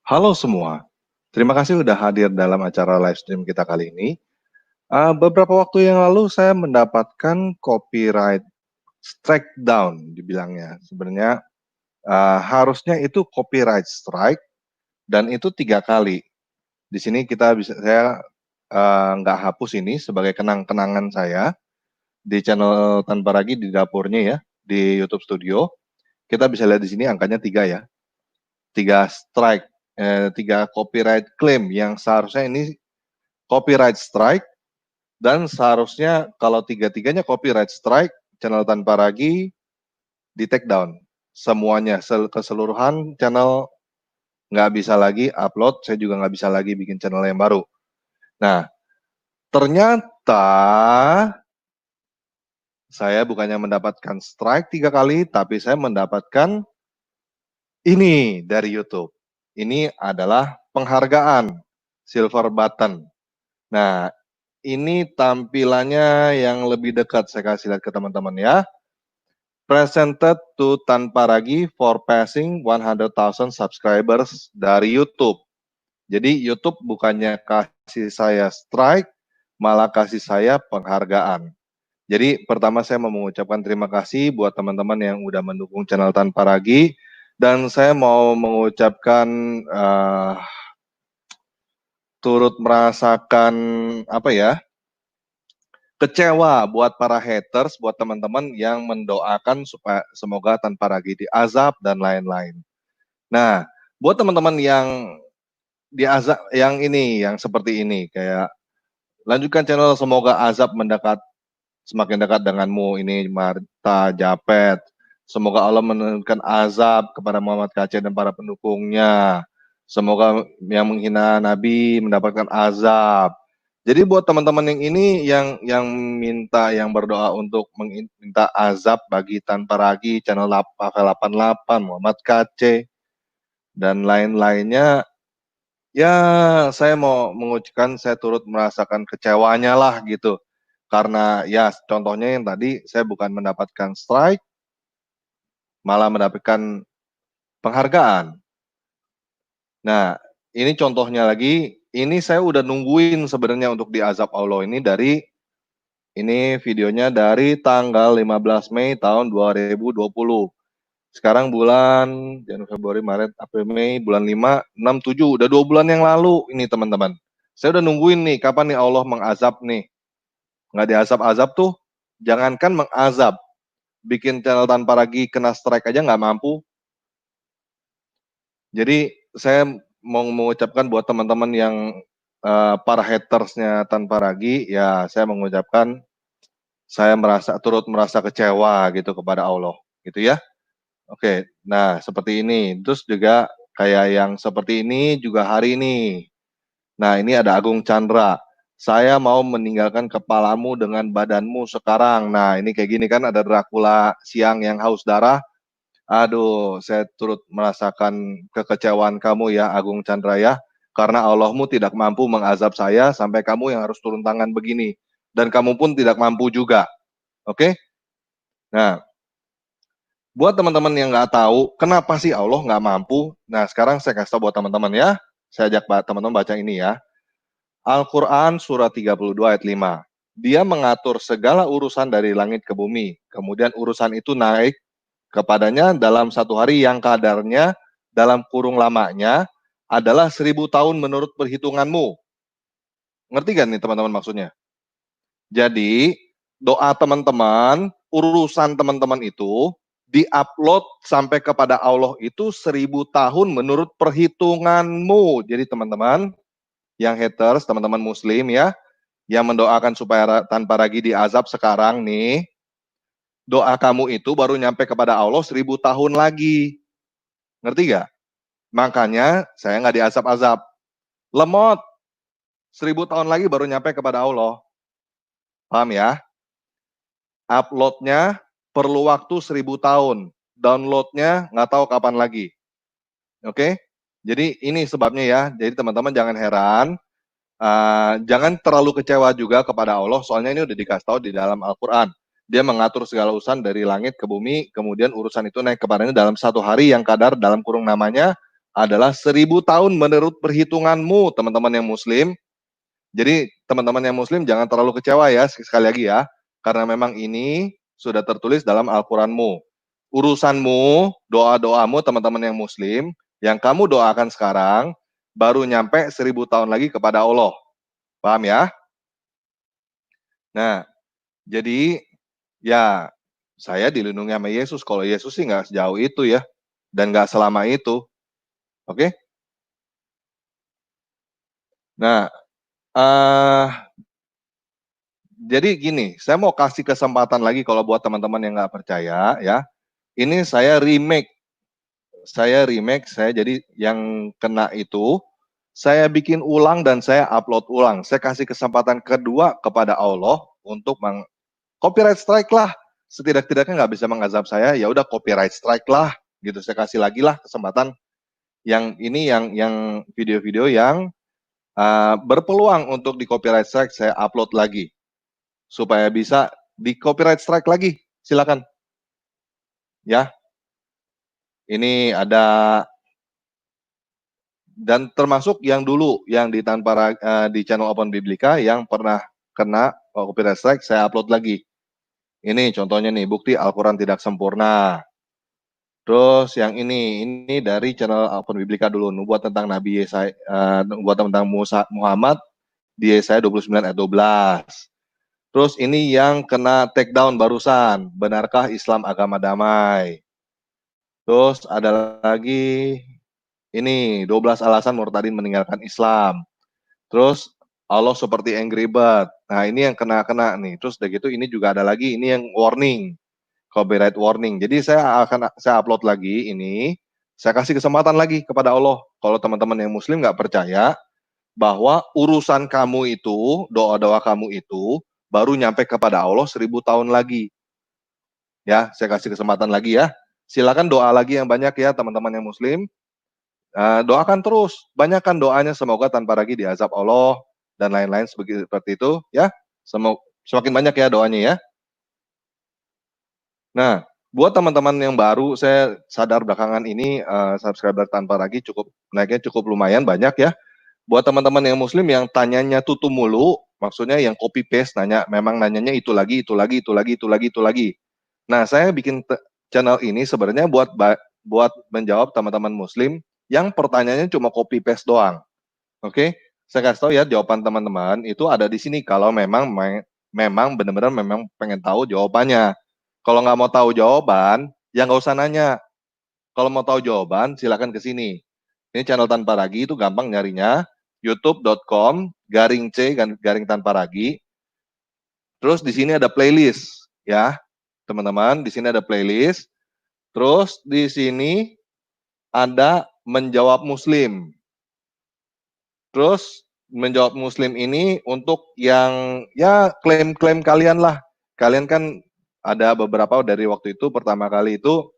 Halo semua, terima kasih sudah hadir dalam acara live stream kita kali ini. Beberapa waktu yang lalu saya mendapatkan copyright strike down dibilangnya. Sebenarnya harusnya itu copyright strike dan itu 3 kali. Di sini saya nggak hapus ini sebagai kenang-kenangan saya di channel Tanpa Ragi di dapurnya ya, di YouTube Studio. Kita bisa lihat di sini angkanya 3 ya. 3 strike, 3 copyright claim yang seharusnya ini copyright strike dan seharusnya kalau tiga-tiganya copyright strike, channel Tanpa Ragi di take down. Semuanya, keseluruhan channel nggak bisa lagi upload, saya juga nggak bisa lagi bikin channel yang baru. Nah, ternyata saya bukannya mendapatkan strike 3 kali, tapi saya mendapatkan ini dari YouTube. Ini adalah penghargaan silver button. Nah, ini tampilannya yang lebih dekat, saya kasih lihat ke teman-teman ya. Presented to Tanpa Ragi for passing 100,000 subscribers dari YouTube. Jadi YouTube bukannya kasih saya strike, malah kasih saya penghargaan. Jadi pertama saya mau mengucapkan terima kasih buat teman-teman yang udah mendukung channel Tanpa Ragi, dan saya mau mengucapkan turut merasakan apa ya, kecewa buat para haters, buat teman-teman yang mendoakan supaya semoga Tanpa Ragi diazab dan lain-lain. Nah, buat teman-teman yang diazab, yang seperti ini, kayak lanjutkan channel semoga azab mendekat semakin dekat denganmu, ini Marta Japet. Semoga Allah menurunkan azab kepada Muhammad KC dan para pendukungnya. Semoga yang menghina Nabi mendapatkan azab. Jadi buat teman-teman yang ini yang berdoa untuk minta azab bagi Tanpa Ragi, channel Pavel 88, Muhammad KC dan lain-lainnya, ya saya mau mengucapkan saya turut merasakan kecewanya lah gitu. Karena ya contohnya yang tadi saya bukan mendapatkan strike, malah mendapatkan penghargaan. Nah, ini contohnya lagi, ini saya udah nungguin sebenarnya untuk diazab Allah ini videonya dari tanggal 15 Mei tahun 2020. Sekarang bulan Januari, Februari, Maret, April, Mei, bulan 5, 6, 7, udah 2 bulan yang lalu ini teman-teman. Saya udah nungguin nih, kapan nih Allah mengazab nih. Nggak diazab-azab tuh, jangankan mengazab, bikin channel Tanpa Ragi kena strike aja nggak mampu. Jadi saya mau mengucapkan buat teman-teman yang para hatersnya Tanpa Ragi, ya saya mengucapkan saya turut merasa kecewa gitu kepada Allah, gitu ya. Oke, nah seperti ini. Terus juga kayak yang seperti ini juga hari ini. Nah ini ada Agung Chandra. Saya mau meninggalkan kepalamu dengan badanmu sekarang. Nah ini kayak gini kan, ada Dracula siang yang haus darah. Aduh, saya turut merasakan kekecewaan kamu ya Agung Chandra ya. Karena Allahmu tidak mampu mengazab saya sampai kamu yang harus turun tangan begini. Dan kamu pun tidak mampu juga. Oke? Nah, buat teman-teman yang nggak tahu, kenapa sih Allah nggak mampu? Nah, sekarang saya kasih tahu buat teman-teman ya. Saya ajak teman-teman baca ini ya. Al-Quran surat 32 ayat 5. Dia mengatur segala urusan dari langit ke bumi. Kemudian urusan itu naik kepadanya dalam satu hari yang kadarnya dalam kurung lamanya adalah 1.000 tahun menurut perhitunganmu. Ngerti gak nih teman-teman maksudnya? Jadi doa teman-teman, urusan teman-teman itu diupload sampai kepada Allah itu 1.000 tahun menurut perhitunganmu. Jadi teman-teman yang haters, teman-teman muslim ya, yang mendoakan supaya Tanpa Ragi diazab sekarang nih, doa kamu itu baru nyampe kepada Allah 1.000 tahun lagi. Ngerti gak? Makanya saya nggak diazab-azab. Lemot, 1.000 tahun lagi baru nyampe kepada Allah. Paham ya? Uploadnya perlu waktu 1.000 tahun. Downloadnya nggak tahu kapan lagi. Oke? Jadi ini sebabnya ya. Jadi teman-teman jangan heran. Jangan terlalu kecewa juga kepada Allah. Soalnya ini udah dikasih tahu di dalam Al-Quran. Dia mengatur segala urusan dari langit ke bumi. Kemudian urusan itu naik kepadanya dalam satu hari yang kadar dalam kurung namanya. adalah 1000 tahun menurut perhitunganmu, teman-teman yang muslim. Jadi teman-teman yang muslim jangan terlalu kecewa ya, sekali lagi ya, karena memang ini sudah tertulis dalam Al-Qur'anmu. Urusanmu, doa-doamu teman-teman yang muslim, yang kamu doakan sekarang, baru nyampe 1000 tahun lagi kepada Allah. Paham ya? Nah, jadi ya saya dilindungi sama Yesus, kalau Yesus sih nggak sejauh itu ya, dan nggak selama itu, oke? Nah, eee, jadi gini, saya mau kasih kesempatan lagi kalau buat teman-teman yang nggak percaya ya, ini saya jadi yang kena itu, saya bikin ulang dan saya upload ulang. Saya kasih kesempatan kedua kepada Allah untuk copyright strike lah. Setidak-tidaknya nggak bisa mengazab saya, ya udah copyright strike lah, gitu. Saya kasih lagi lah kesempatan yang ini yang video-video yang berpeluang untuk di copyright strike saya upload lagi, supaya bisa di copyright strike lagi. Silakan. Ya, ini ada dan termasuk yang dulu yang di di channel Open Biblika yang pernah kena copyright strike saya upload lagi. Ini contohnya nih, bukti Al-Quran tidak sempurna. Terus yang ini dari channel Open Biblika dulu, nubuat tentang Nabi Yesaya, nubuat tentang Muhammad di Yesaya 29 ayat 12. Terus ini yang kena take down barusan, benarkah Islam agama damai? Terus ada lagi ini 12 alasan murtadin meninggalkan Islam. Terus Allah seperti Angry Bird. Nah, ini yang kena nih. Terus udah gitu ini juga ada lagi ini yang warning, copyright warning. Jadi saya upload lagi ini, saya kasih kesempatan lagi kepada Allah. Kalau teman-teman yang muslim nggak percaya bahwa urusan kamu itu, doa-doa kamu itu baru nyampe kepada Allah 1000 tahun lagi. Ya, saya kasih kesempatan lagi ya. Silakan doa lagi yang banyak ya teman-teman yang muslim. Doakan terus, banyakkan doanya semoga tanpa lagi diazab Allah dan lain-lain seperti itu ya. Semakin banyak ya doanya ya. Nah, buat teman-teman yang baru, saya sadar belakangan ini subscriber tanpa lagi naiknya cukup lumayan banyak ya. Buat teman-teman yang muslim yang tanyanya tutu mulu, maksudnya yang copy paste memang nanyanya itu lagi, itu lagi, itu lagi, itu lagi, itu lagi. Nah, saya bikin channel ini sebenarnya buat menjawab teman-teman muslim yang pertanyaannya cuma copy paste doang. Oke? Saya kasih tahu ya jawaban teman-teman itu ada di sini kalau memang benar-benar memang pengen tahu jawabannya. Kalau nggak mau tahu jawaban, ya nggak usah nanya. Kalau mau tahu jawaban, silakan ke sini. Ini channel Tanpa Ragi itu gampang nyarinya, youtube.com/C garing tanpa ragi. Terus di sini ada playlist ya, teman-teman. Di sini ada playlist. Terus di sini ada menjawab muslim. Terus menjawab muslim ini untuk yang ya klaim-klaim kalian lah. Kalian kan ada beberapa dari waktu itu pertama kali itu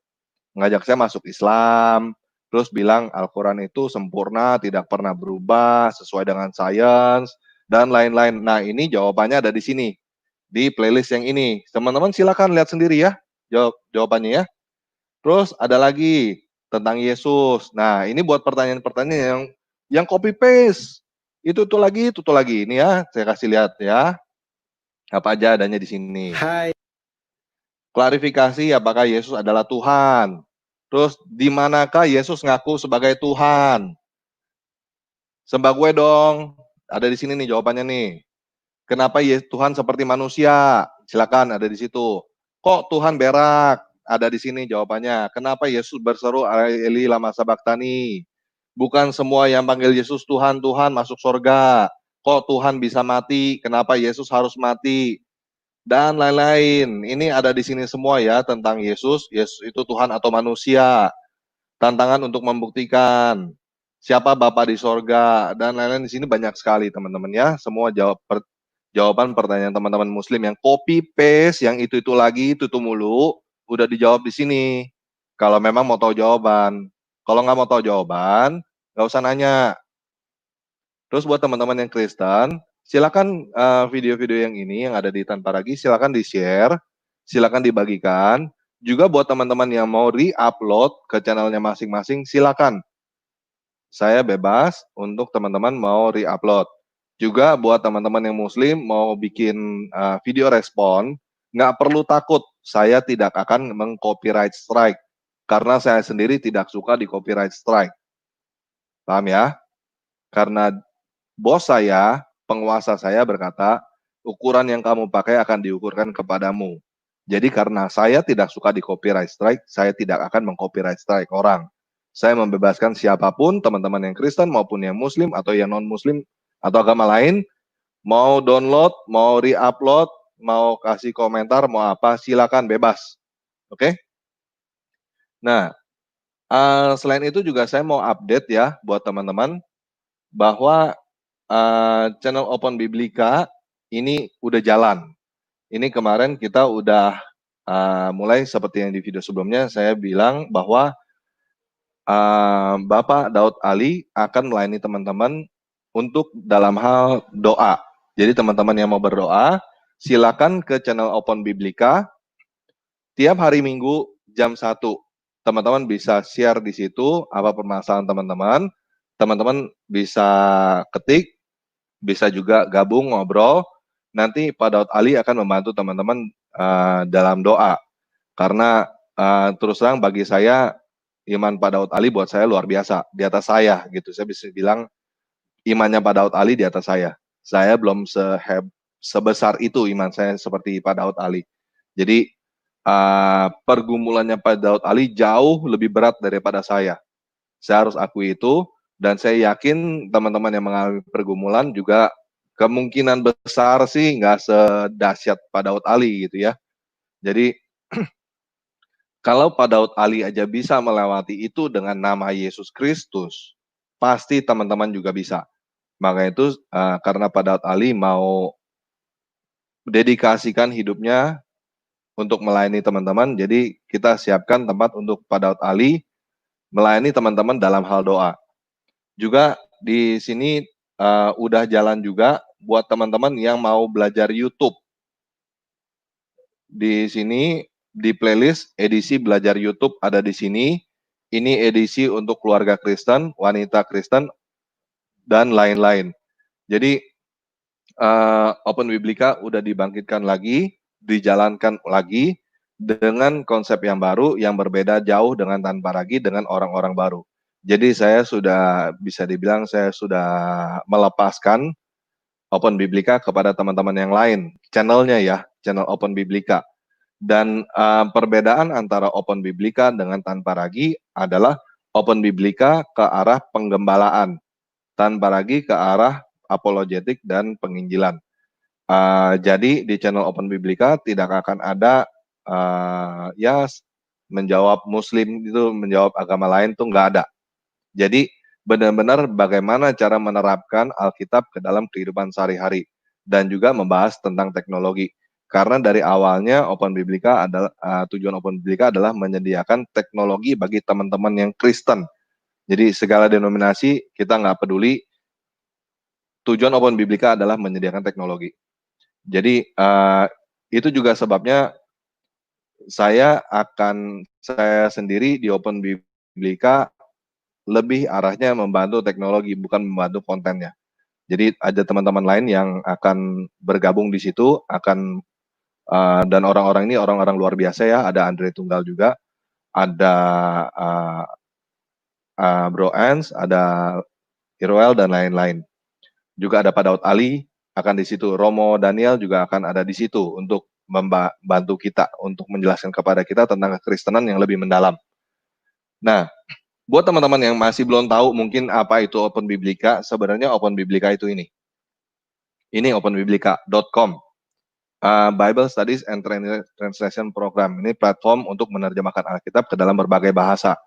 ngajak saya masuk Islam, terus bilang Al-Quran itu sempurna, tidak pernah berubah, sesuai dengan sains, dan lain-lain. Nah, ini jawabannya ada di sini, di playlist yang ini. Teman-teman silakan lihat sendiri ya, jawabannya ya. Terus ada lagi tentang Yesus. Nah, ini buat pertanyaan-pertanyaan yang copy paste. Itu lagi, itu lagi. Ini ya, saya kasih lihat ya. Apa aja adanya di sini. Hai. Klarifikasi apakah Yesus adalah Tuhan. Terus di manakah Yesus ngaku sebagai Tuhan? Sembah gue dong. Ada di sini nih jawabannya nih. Kenapa Tuhan seperti manusia? Silakan ada di situ. Kok Tuhan berak? Ada di sini jawabannya. Kenapa Yesus berseru Eli lama sabaktani? Bukan semua yang panggil Yesus Tuhan, Tuhan masuk surga. Kok Tuhan bisa mati? Kenapa Yesus harus mati? Dan lain-lain. Ini ada di sini semua ya tentang Yesus. Yesus itu Tuhan atau manusia. Tantangan untuk membuktikan siapa Bapa di sorga dan lain-lain di sini banyak sekali teman-teman ya. Semua jawaban pertanyaan teman-teman muslim yang copy paste yang itu lagi itu mulu udah dijawab di sini. Kalau memang mau tahu jawaban. Kalau nggak mau tahu jawaban, nggak usah nanya. Terus buat teman-teman yang Kristen, silakan video-video yang ini yang ada di Tanpa Ragi silakan di-share, silakan dibagikan. Juga buat teman-teman yang mau re-upload ke channelnya masing-masing, silakan. saya bebas untuk teman-teman mau re-upload. Juga buat teman-teman yang muslim mau bikin video respon, nggak perlu takut, saya tidak akan meng-copyright strike. Karena saya sendiri tidak suka di copyright strike. Paham ya? Karena bos saya, penguasa saya berkata, ukuran yang kamu pakai akan diukurkan kepadamu. Jadi karena saya tidak suka di copyright strike, saya tidak akan meng-copyright strike orang. Saya membebaskan siapapun, teman-teman yang Kristen maupun yang Muslim atau yang non-Muslim atau agama lain, mau download, mau re-upload, mau kasih komentar, mau apa, silakan bebas. Oke? Nah, selain itu juga saya mau update ya buat teman-teman bahwa channel Open Biblika ini udah jalan. Ini kemarin kita udah mulai seperti yang di video sebelumnya saya bilang bahwa Bapak Daud Ali akan melayani teman-teman untuk dalam hal doa. Jadi teman-teman yang mau berdoa, silakan ke channel Open Biblika tiap hari Minggu jam 1. Teman-teman bisa share di situ apa permasalahan teman-teman. Teman-teman bisa ketik, bisa juga gabung ngobrol. Nanti Pak Daud Ali akan membantu teman-teman dalam doa. Karena terus terang bagi saya iman Pak Daud Ali buat saya luar biasa, di atas saya gitu. Saya bisa bilang imannya Pak Daud Ali di atas saya. Saya belum sebesar itu iman saya seperti Pak Daud Ali. Jadi pergumulannya Pak Daud Ali jauh lebih berat daripada saya. Saya harus akui itu, dan saya yakin teman-teman yang mengalami pergumulan juga kemungkinan besar sih nggak sedahsyat Pak Daud Ali gitu ya. Jadi kalau Pak Daud Ali aja bisa melewati itu dengan nama Yesus Kristus, pasti teman-teman juga bisa. Maka itu karena Pak Daud Ali mau dedikasikan hidupnya untuk melayani teman-teman, jadi kita siapkan tempat untuk Pak Daud Ali melayani teman-teman dalam hal doa. Juga di sini udah jalan juga buat teman-teman yang mau belajar YouTube. Di sini di playlist edisi belajar YouTube ada di sini. Ini edisi untuk keluarga Kristen, wanita Kristen, dan lain-lain. Jadi Open Biblika udah dibangkitkan lagi, dijalankan lagi dengan konsep yang baru, yang berbeda jauh dengan tanpa ragi dengan orang-orang baru. Jadi saya sudah bisa dibilang saya sudah melepaskan Open Biblika kepada teman-teman yang lain, channelnya ya, channel Open Biblika. Dan perbedaan antara Open Biblika dengan tanpa ragi adalah Open Biblika ke arah penggembalaan, tanpa ragi ke arah apologetik dan penginjilan. Jadi di channel Open Biblika tidak akan ada ya menjawab Muslim itu menjawab agama lain tuh nggak ada. Jadi benar-benar bagaimana cara menerapkan Alkitab ke dalam kehidupan sehari-hari dan juga membahas tentang teknologi. Karena dari awalnya Open Biblika adalah tujuan Open Biblika adalah menyediakan teknologi bagi teman-teman yang Kristen. Jadi segala denominasi kita nggak peduli. Tujuan Open Biblika adalah menyediakan teknologi. Jadi itu juga sebabnya saya sendiri di Open Biblika lebih arahnya membantu teknologi, bukan membantu kontennya. Jadi ada teman-teman lain yang akan bergabung di situ, akan dan orang-orang ini orang-orang luar biasa ya. Ada Andre Tunggal juga, ada Bro Ans, ada Irwel dan lain-lain. Juga ada Pak Daud Ali akan di situ. Romo Daniel juga akan ada di situ untuk membantu kita untuk menjelaskan kepada kita tentang kekristenan yang lebih mendalam. Nah, buat teman-teman yang masih belum tahu mungkin apa itu Open Biblika, sebenarnya Open Biblika itu ini. Ini openbiblika.com. Bible Studies and Translation Program. Ini platform untuk menerjemahkan Alkitab ke dalam berbagai bahasa.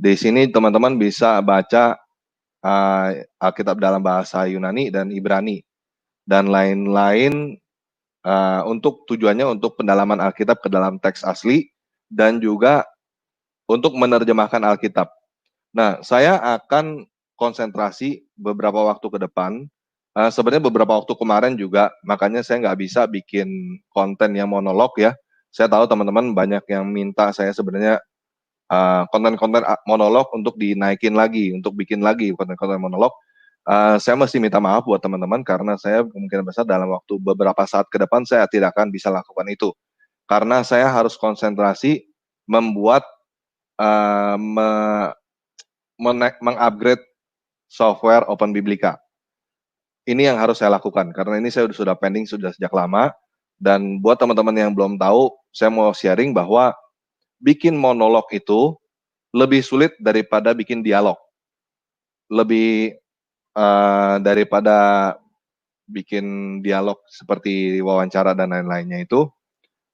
Di sini teman-teman bisa baca Alkitab dalam bahasa Yunani dan Ibrani dan lain-lain untuk tujuannya untuk pendalaman Alkitab ke dalam teks asli dan juga untuk menerjemahkan Alkitab. Nah, saya akan konsentrasi beberapa waktu ke depan. Sebenarnya beberapa waktu kemarin juga, makanya saya nggak bisa bikin konten yang monolog ya. Saya tahu teman-teman banyak yang minta saya sebenarnya konten-konten monolog untuk dinaikin lagi, untuk bikin lagi konten-konten monolog. Saya mesti minta maaf buat teman-teman karena saya kemungkinan besar dalam waktu beberapa saat ke depan saya tidak akan bisa lakukan itu. Karena saya harus konsentrasi membuat mengupgrade software Open Biblika. Ini yang harus saya lakukan karena ini saya sudah pending sudah sejak lama. Dan buat teman-teman yang belum tahu, saya mau sharing bahwa bikin monolog itu lebih sulit daripada bikin dialog. Lebih daripada bikin dialog seperti wawancara dan lain-lainnya itu,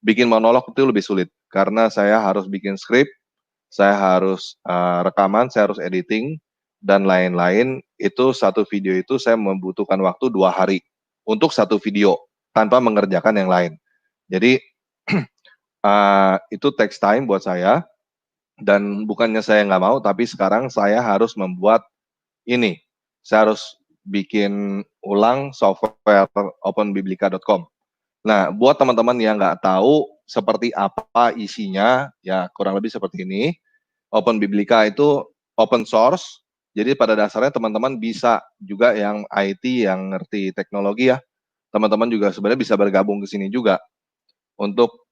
bikin monolog itu lebih sulit karena saya harus bikin skrip, saya harus rekaman, saya harus editing dan lain-lain. Itu satu video itu saya membutuhkan waktu 2 hari untuk satu video tanpa mengerjakan yang lain. Jadi itu takes time buat saya dan bukannya saya nggak mau, tapi sekarang saya harus membuat ini. Saya harus bikin ulang software openbiblika.com. Nah, buat teman-teman yang nggak tahu seperti apa isinya, ya kurang lebih seperti ini. Open Biblika itu open source, jadi pada dasarnya teman-teman bisa juga yang IT, yang ngerti teknologi ya, teman-teman juga sebenarnya bisa bergabung ke sini juga untuk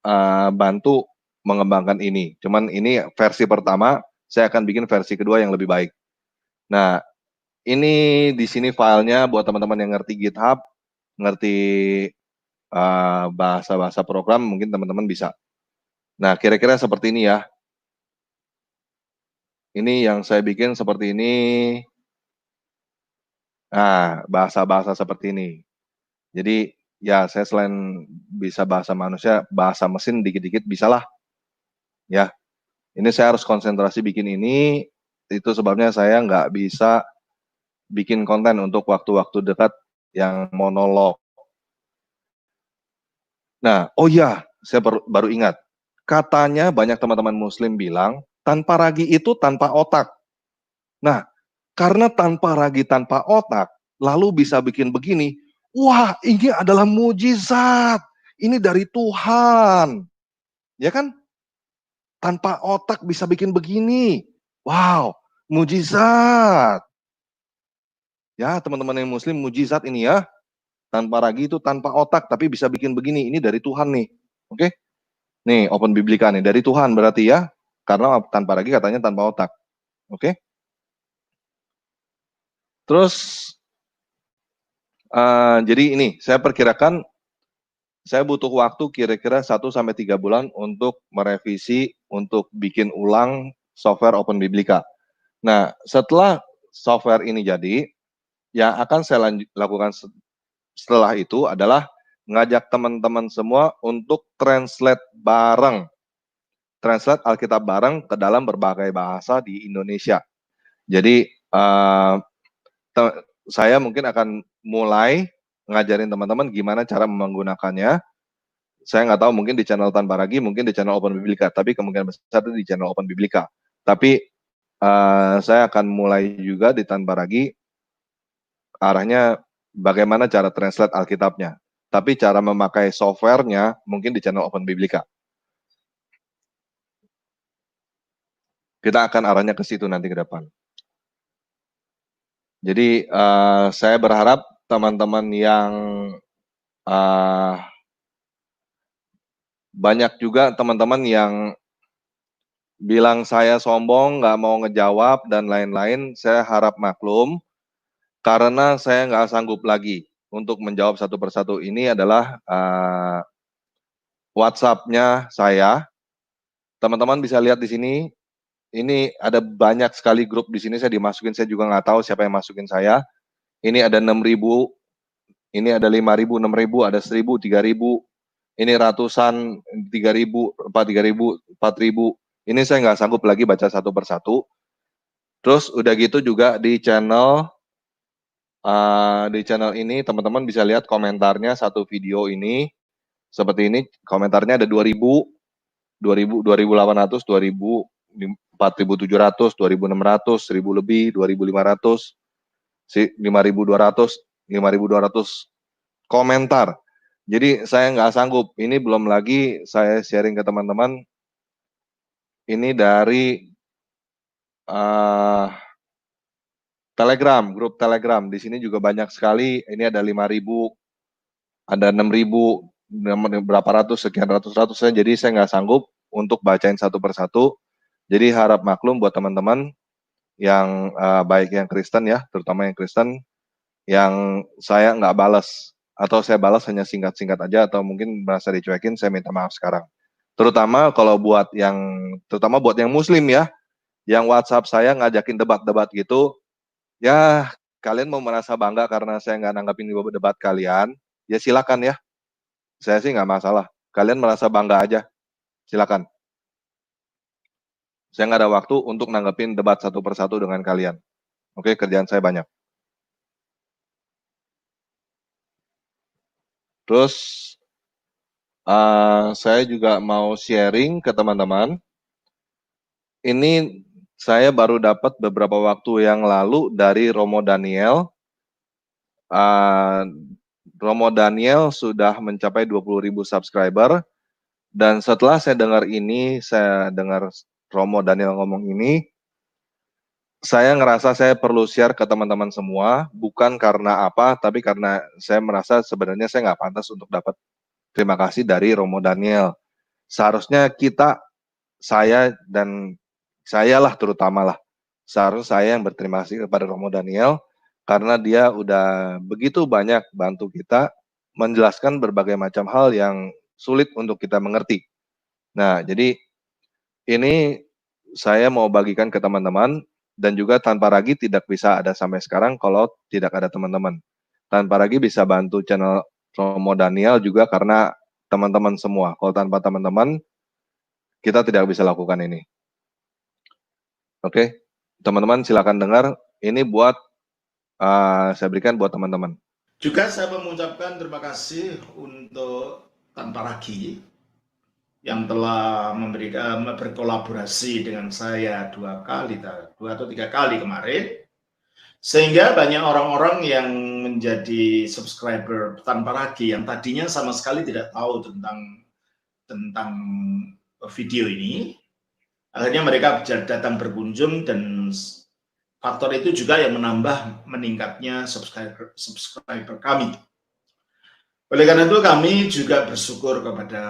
bantu mengembangkan ini. Cuman ini versi pertama, saya akan bikin versi kedua yang lebih baik. Nah, ini di sini filenya buat teman-teman yang ngerti GitHub, ngerti bahasa-bahasa program, mungkin teman-teman bisa. Nah, kira-kira seperti ini ya. Ini yang saya bikin seperti ini. Nah, bahasa-bahasa seperti ini. Jadi, ya saya selain bisa bahasa manusia, bahasa mesin dikit-dikit bisalah. Ya, ini saya harus konsentrasi bikin ini, itu sebabnya saya nggak bisa bikin konten untuk waktu-waktu dekat yang monolog. Nah, oh iya, saya baru ingat. Katanya banyak teman-teman muslim bilang, tanpa ragi itu tanpa otak. Nah, karena tanpa ragi, tanpa otak, lalu bisa bikin begini, wah ini adalah mujizat, ini dari Tuhan. Ya kan? Tanpa otak bisa bikin begini. Wow, mujizat. Ya, teman-teman yang muslim, mujizat ini ya. Tanpa ragi itu tanpa otak, tapi bisa bikin begini. Ini dari Tuhan nih. Oke? Nih, Open Biblika nih. Dari Tuhan berarti ya. Karena tanpa ragi katanya tanpa otak. Oke? Terus, jadi ini, saya perkirakan saya butuh waktu kira-kira 1-3 bulan untuk merevisi, untuk bikin ulang software Open Biblika. Nah, setelah software ini jadi, yang akan saya lakukan setelah itu adalah ngajak teman-teman semua untuk translate bareng. Translate Alkitab bareng ke dalam berbagai bahasa di Indonesia. Jadi, saya mungkin akan mulai ngajarin teman-teman gimana cara menggunakannya. Saya nggak tahu mungkin di channel Tanpa Ragi, mungkin di channel Open Biblika, tapi kemungkinan besar di channel Open Biblika. Tapi saya akan mulai juga di Tanpa Ragi, arahnya bagaimana cara translate Alkitabnya. Tapi cara memakai softwarenya mungkin di channel Open Biblika. Kita akan arahnya ke situ nanti ke depan. Jadi saya berharap teman-teman yang banyak juga teman-teman yang bilang saya sombong, nggak mau ngejawab, dan lain-lain. Saya harap maklum, karena saya nggak sanggup lagi untuk menjawab satu persatu. Ini adalah WhatsApp-nya saya. Teman-teman bisa lihat di sini, ini ada banyak sekali grup di sini, saya dimasukin, saya juga nggak tahu siapa yang masukin saya. Ini ada 6.000, ini ada 5.000, 6.000, ada 1.000, 3.000, ini ratusan, 3.000, 3.000, 4.000. Ini saya nggak sanggup lagi baca satu persatu. Terus udah gitu juga di channel ini teman-teman bisa lihat komentarnya satu video ini seperti ini. Komentarnya ada 2.000, 2.800, 2.000, 4.700, 2.600, 1.000 lebih, 2.500, 5.200, 5.200 komentar. Jadi saya nggak sanggup. Ini belum lagi saya sharing ke teman-teman. Ini dari Telegram, grup Telegram. Di sini juga banyak sekali, ini ada 5.000, ada 6.000, berapa ratus, sekian ratus-ratusnya, jadi saya nggak sanggup untuk bacain satu persatu. Jadi harap maklum buat teman-teman yang baik yang Kristen ya, terutama yang Kristen, yang saya nggak balas, atau saya balas hanya singkat-singkat aja, atau mungkin merasa dicuekin, saya minta maaf sekarang. Terutama buat yang Muslim ya, yang WhatsApp saya ngajakin debat-debat gitu, ya kalian mau merasa bangga karena saya nggak nanggapin debat kalian, ya silakan ya. Saya sih nggak masalah. Kalian merasa bangga aja, silakan. Saya nggak ada waktu untuk nanggepin debat satu persatu dengan kalian. Oke, kerjaan saya banyak. Terus saya juga mau sharing ke teman-teman. Ini saya baru dapat beberapa waktu yang lalu dari Romo Daniel. Romo Daniel sudah mencapai 20.000 subscriber, dan setelah saya dengar Romo Daniel ngomong ini, saya ngerasa saya perlu share ke teman-teman semua, bukan karena apa, tapi karena saya merasa sebenarnya saya nggak pantas untuk dapat terima kasih dari Romo Daniel. Seharusnya saya lah terutama lah, seharusnya saya yang berterima kasih kepada Romo Daniel, karena dia udah begitu banyak bantu kita menjelaskan berbagai macam hal yang sulit untuk kita mengerti. Nah, jadi ini saya mau bagikan ke teman-teman, dan juga tanpa Ragi tidak bisa ada sampai sekarang kalau tidak ada teman-teman. Tanpa Ragi bisa bantu channel Romo Daniel juga karena teman-teman semua. Kalau tanpa teman-teman, kita tidak bisa lakukan ini. Oke, teman-teman silakan dengar. Ini saya berikan buat teman-teman. Juga saya mengucapkan terima kasih untuk Tanpa Ragi yang telah berkolaborasi dengan saya 2 atau 3 kali kemarin, sehingga banyak orang-orang yang menjadi subscriber Tanpa Ragi yang tadinya sama sekali tidak tahu tentang video ini, akhirnya mereka datang berkunjung, dan faktor itu juga yang meningkatnya subscriber kami. Oleh karena itu kami juga bersyukur kepada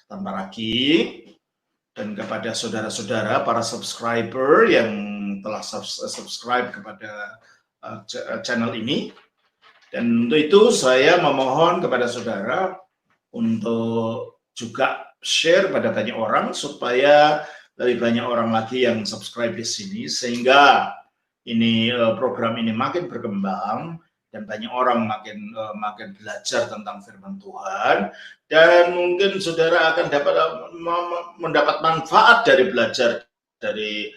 Tanpa Ragi dan kepada saudara-saudara para subscriber yang telah subscribe kepada channel ini. Dan untuk itu saya memohon kepada saudara untuk juga share pada banyak orang supaya lebih banyak orang lagi yang subscribe di sini, sehingga program ini makin berkembang dan banyak orang makin belajar tentang firman Tuhan, dan mungkin saudara akan mendapat manfaat dari belajar dari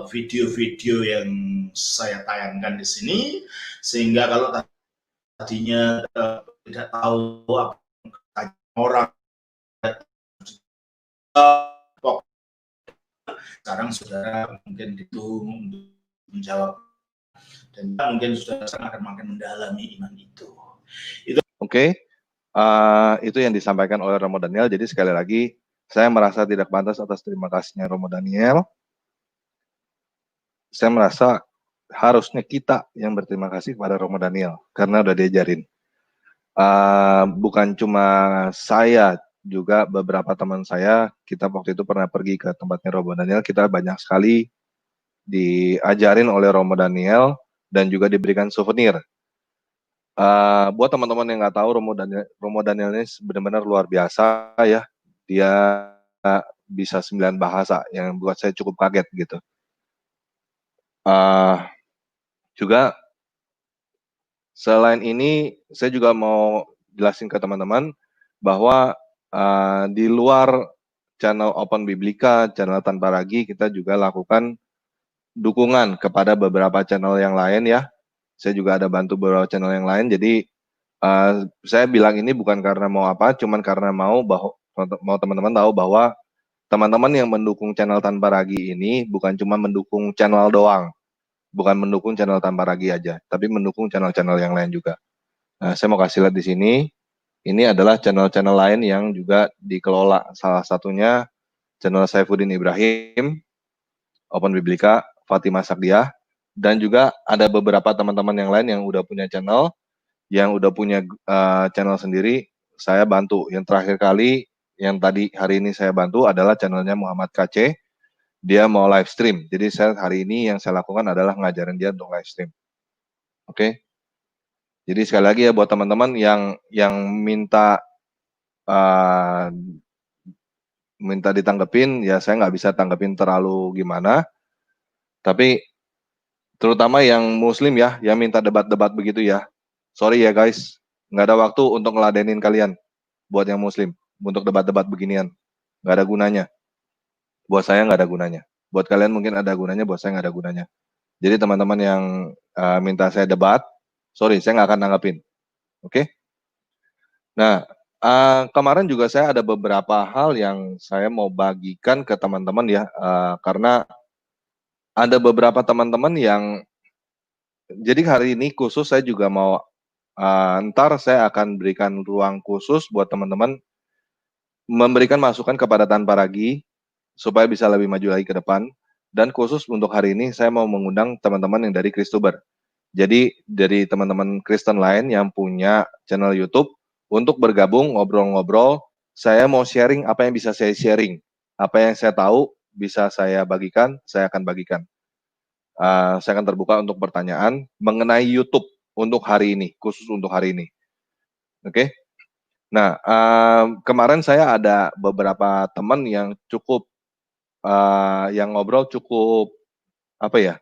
video-video yang saya tayangkan di sini, sehingga kalau tadinya tidak tahu apa orang, sekarang saudara mungkin itu menjawab, dan mungkin saudara akan makin mendalami iman itu. Oke, itu yang disampaikan oleh Romo Daniel. Jadi sekali lagi, saya merasa tidak pantas atas terima kasihnya Romo Daniel. Saya merasa harusnya kita yang berterima kasih kepada Romo Daniel karena udah diajarin. Bukan cuma saya, juga beberapa teman saya, kita waktu itu pernah pergi ke tempatnya Romo Daniel, kita banyak sekali diajarin oleh Romo Daniel dan juga diberikan souvenir. Buat teman-teman yang nggak tahu, Romo Daniel ini benar-benar luar biasa ya. Dia bisa 9 bahasa yang buat saya cukup kaget gitu. Juga selain ini, saya juga mau jelasin ke teman-teman bahwa di luar channel Open Biblika, channel Tanpa Ragi, kita juga lakukan dukungan kepada beberapa channel yang lain ya. Saya juga ada bantu beberapa channel yang lain. Jadi saya bilang ini bukan karena mau apa, cuman karena mau teman-teman tahu bahwa teman-teman yang mendukung channel Tanpa Ragi ini bukan cuma mendukung channel doang, bukan mendukung channel Tanpa Ragi aja, tapi mendukung channel-channel yang lain juga. Nah, saya mau kasih lihat di sini. Ini adalah channel-channel lain yang juga dikelola. Salah satunya channel Saifuddin Ibrahim. Open Biblika, Fatima Sakdiah, dan juga ada beberapa teman-teman yang lain yang udah punya channel, yang udah punya channel sendiri, saya bantu. Yang terakhir kali, yang tadi hari ini saya bantu adalah channelnya Muhammad KC, dia mau live stream. Jadi saya hari ini yang saya lakukan adalah ngajarin dia untuk live stream. Oke? Jadi sekali lagi ya buat teman-teman yang minta minta ditanggepin, ya saya nggak bisa tanggepin terlalu gimana. Tapi terutama yang Muslim ya, yang minta debat-debat begitu ya. Sorry ya guys, nggak ada waktu untuk ngeladenin kalian buat yang Muslim untuk debat-debat beginian. Nggak ada gunanya. Buat saya nggak ada gunanya. Buat kalian mungkin ada gunanya, buat saya nggak ada gunanya. Jadi teman-teman yang minta saya debat, sorry, saya nggak akan nanggepin. Oke? Nah, kemarin juga saya ada beberapa hal yang saya mau bagikan ke teman-teman ya, karena ada beberapa teman-teman yang jadi hari ini khusus saya juga mau ntar saya akan berikan ruang khusus buat teman-teman memberikan masukan kepada Tanpa Ragi supaya bisa lebih maju lagi ke depan. Dan khusus untuk hari ini saya mau mengundang teman-teman yang dari Kristuber. Jadi dari teman-teman Kristen lain yang punya channel YouTube untuk bergabung ngobrol-ngobrol. Saya mau sharing apa yang bisa saya sharing, apa yang saya tahu bisa saya bagikan, saya akan bagikan. Saya akan terbuka untuk pertanyaan mengenai YouTube untuk hari ini, khusus untuk hari ini. Oke? Nah, kemarin saya ada beberapa teman yang cukup yang ngobrol cukup apa ya?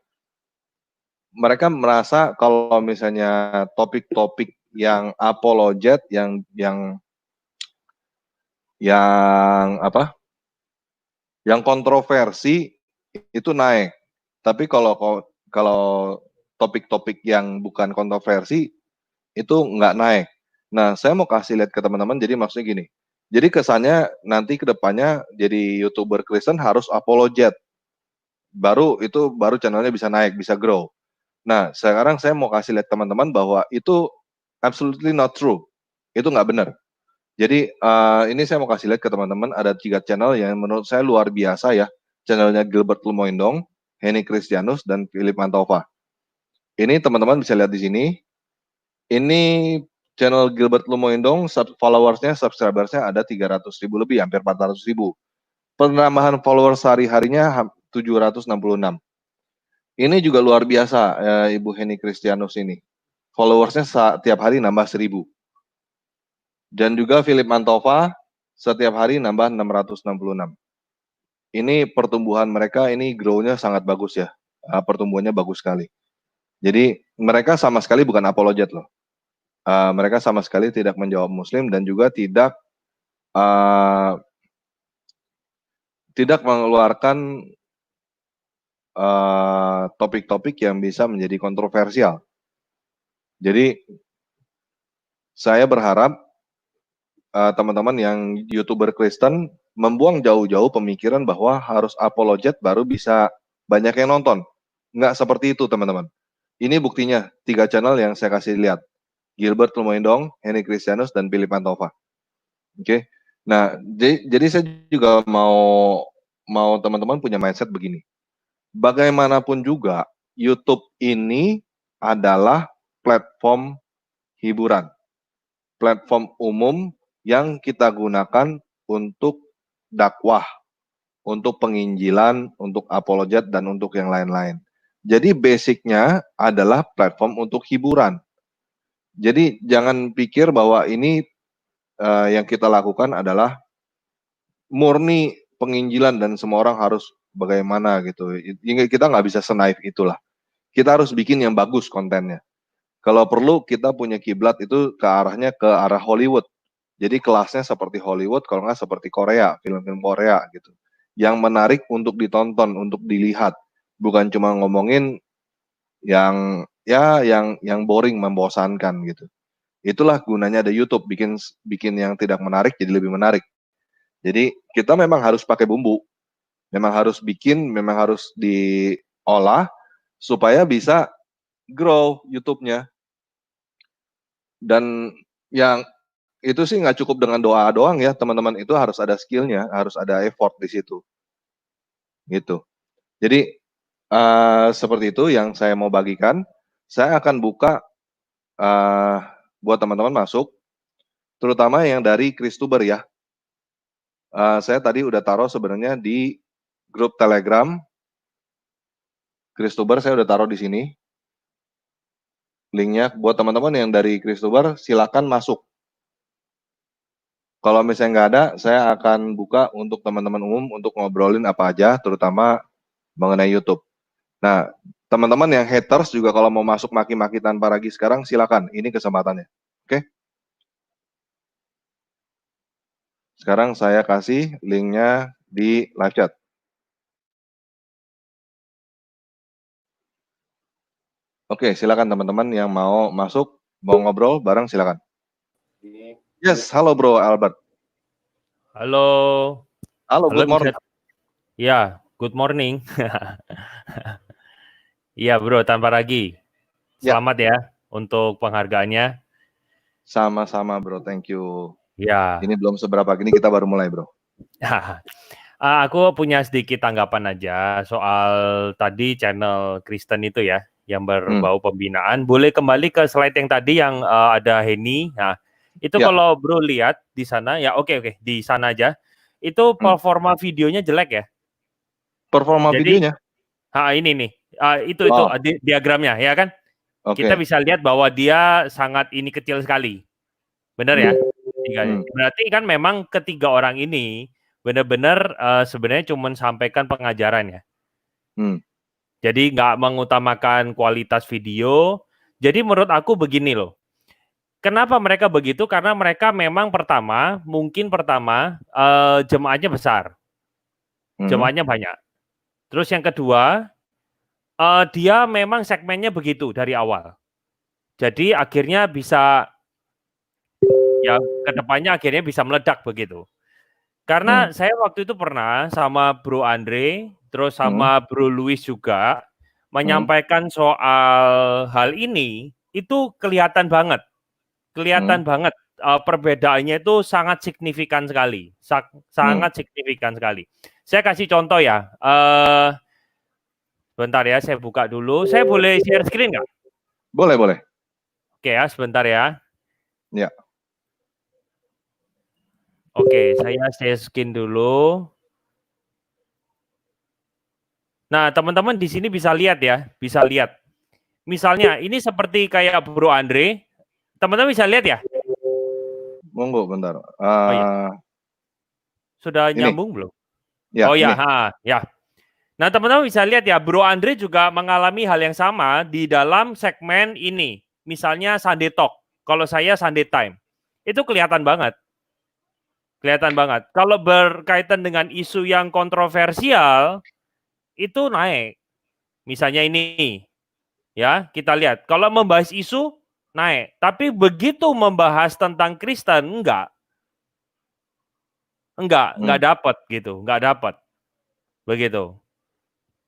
Mereka merasa kalau misalnya topik-topik yang apologet, yang apa? Yang kontroversi itu naik. Tapi kalau topik-topik yang bukan kontroversi itu nggak naik. Nah, saya mau kasih lihat ke teman-teman, jadi maksudnya gini, jadi kesannya nanti ke depannya jadi YouTuber Kristen harus apologet, baru channelnya bisa naik, bisa grow. Nah, sekarang saya mau kasih lihat teman-teman bahwa itu absolutely not true, itu nggak benar. Jadi, ini saya mau kasih lihat ke teman-teman ada 3 channel yang menurut saya luar biasa ya, channelnya Gilbert Lumoindong, Henny Kristianus, dan Philip Mantova. Ini teman-teman bisa lihat di sini. Ini channel Gilbert Lumoindong, followersnya, subscribersnya ada 300.000 lebih, hampir 400.000. Penambahan followers sehari-harinya 766. Ini juga luar biasa, Ibu Henny Kristianus ini. Followersnya setiap hari nambah 1.000. Dan juga Philip Mantova setiap hari nambah 666. Ini pertumbuhan mereka ini grow-nya sangat bagus ya. Pertumbuhannya bagus sekali. Jadi mereka sama sekali bukan apologet loh. Mereka sama sekali tidak menjawab Muslim dan juga tidak mengeluarkan topik-topik yang bisa menjadi kontroversial. Jadi saya berharap teman-teman yang YouTuber Kristen membuang jauh-jauh pemikiran bahwa harus apologet baru bisa banyak yang nonton. Nggak seperti itu teman-teman. Ini buktinya 3 channel yang saya kasih lihat. Gilbert Lumoindong, Henny Kristianus, dan Philip Mantova. Oke. Nah, jadi saya juga mau teman-teman punya mindset begini. Bagaimanapun juga YouTube ini adalah platform hiburan. Platform umum yang kita gunakan untuk dakwah, untuk penginjilan, untuk apologet, dan untuk yang lain-lain. Jadi basicnya adalah platform untuk hiburan. Jadi jangan pikir bahwa ini yang kita lakukan adalah murni penginjilan dan semua orang harus bagaimana gitu. Kita nggak bisa senaif itulah. Kita harus bikin yang bagus kontennya. Kalau perlu kita punya kiblat itu ke arah Hollywood. Jadi kelasnya seperti Hollywood, kalau nggak seperti Korea, film-film Korea gitu. Yang menarik untuk ditonton, untuk dilihat. Bukan cuma ngomongin yang boring, membosankan gitu. Itulah gunanya ada YouTube, bikin yang tidak menarik jadi lebih menarik. Jadi kita memang harus pakai bumbu, memang harus bikin, memang harus diolah supaya bisa grow YouTube-nya. Dan yang itu sih nggak cukup dengan doa doang ya teman-teman, itu harus ada skill-nya, harus ada effort di situ. Gitu. Jadi Seperti itu yang saya mau bagikan. Saya akan buka buat teman-teman masuk, terutama yang dari Kristuber ya. Saya tadi udah taruh sebenarnya di grup Telegram Kristuber, saya udah taruh di sini. Linknya buat teman-teman yang dari Kristuber, silakan masuk. Kalau misalnya nggak ada, saya akan buka untuk teman-teman umum untuk ngobrolin apa aja, terutama mengenai YouTube. Nah, teman-teman yang haters juga kalau mau masuk maki-maki tanpa ragi sekarang, silakan. Ini kesempatannya. Oke? Sekarang saya kasih linknya di live chat. Oke, silakan teman-teman yang mau masuk, mau ngobrol bareng, silakan. Yes, halo Bro Albert. Halo. Halo, good morning. Ya, good morning. Iya bro, tanpa ragi. Selamat ya untuk penghargaannya. Sama-sama bro, thank you. Ya. Ini belum seberapa, gini kita baru mulai bro. Aku punya sedikit tanggapan aja soal tadi channel Kristen itu ya, yang berbau pembinaan. Boleh kembali ke slide yang tadi yang ada Henny. Nah, itu kalau bro lihat di sana, ya oke, di sana aja. Itu performa videonya jelek ya? Performa videonya? Ini nih, itu diagramnya ya kan? Kita bisa lihat bahwa dia sangat kecil sekali. Benar ya? Berarti kan memang ketiga orang ini benar-benar sebenarnya cuma sampaikan pengajaran ya. Jadi nggak mengutamakan kualitas video. Jadi menurut aku begini loh. Kenapa mereka begitu? Karena mereka memang mungkin pertama jemaahnya besar. Jemaahnya banyak. Terus yang kedua, dia memang segmennya begitu dari awal. Jadi akhirnya bisa ya kedepannya akhirnya bisa meledak begitu. Karena saya waktu itu pernah sama Bro Andre, terus sama Bro Luis juga menyampaikan soal hal ini, itu kelihatan banget perbedaannya itu sangat signifikan sekali, sangat signifikan sekali. Saya kasih contoh ya, sebentar ya, saya buka dulu. Saya boleh share screen nggak? Boleh. Oke ya, sebentar ya. Ya. Oke, saya share screen dulu. Nah, teman-teman di sini bisa lihat ya, bisa lihat. Misalnya, ini seperti kayak Bro Andre. Teman-teman bisa lihat ya? Monggo, bentar. Sudah ini. nyambung belum? Ya, ya. Nah, teman-teman bisa lihat ya, Bro Andre juga mengalami hal yang sama di dalam segmen ini. Misalnya Sunday Talk. Kalau saya Sunday Time. Itu kelihatan banget. Kalau berkaitan dengan isu yang kontroversial, itu naik. Misalnya ini. Ya, kita lihat. Kalau membahas isu, naik. Tapi begitu membahas tentang Kristen, enggak dapat gitu, enggak dapat. Begitu.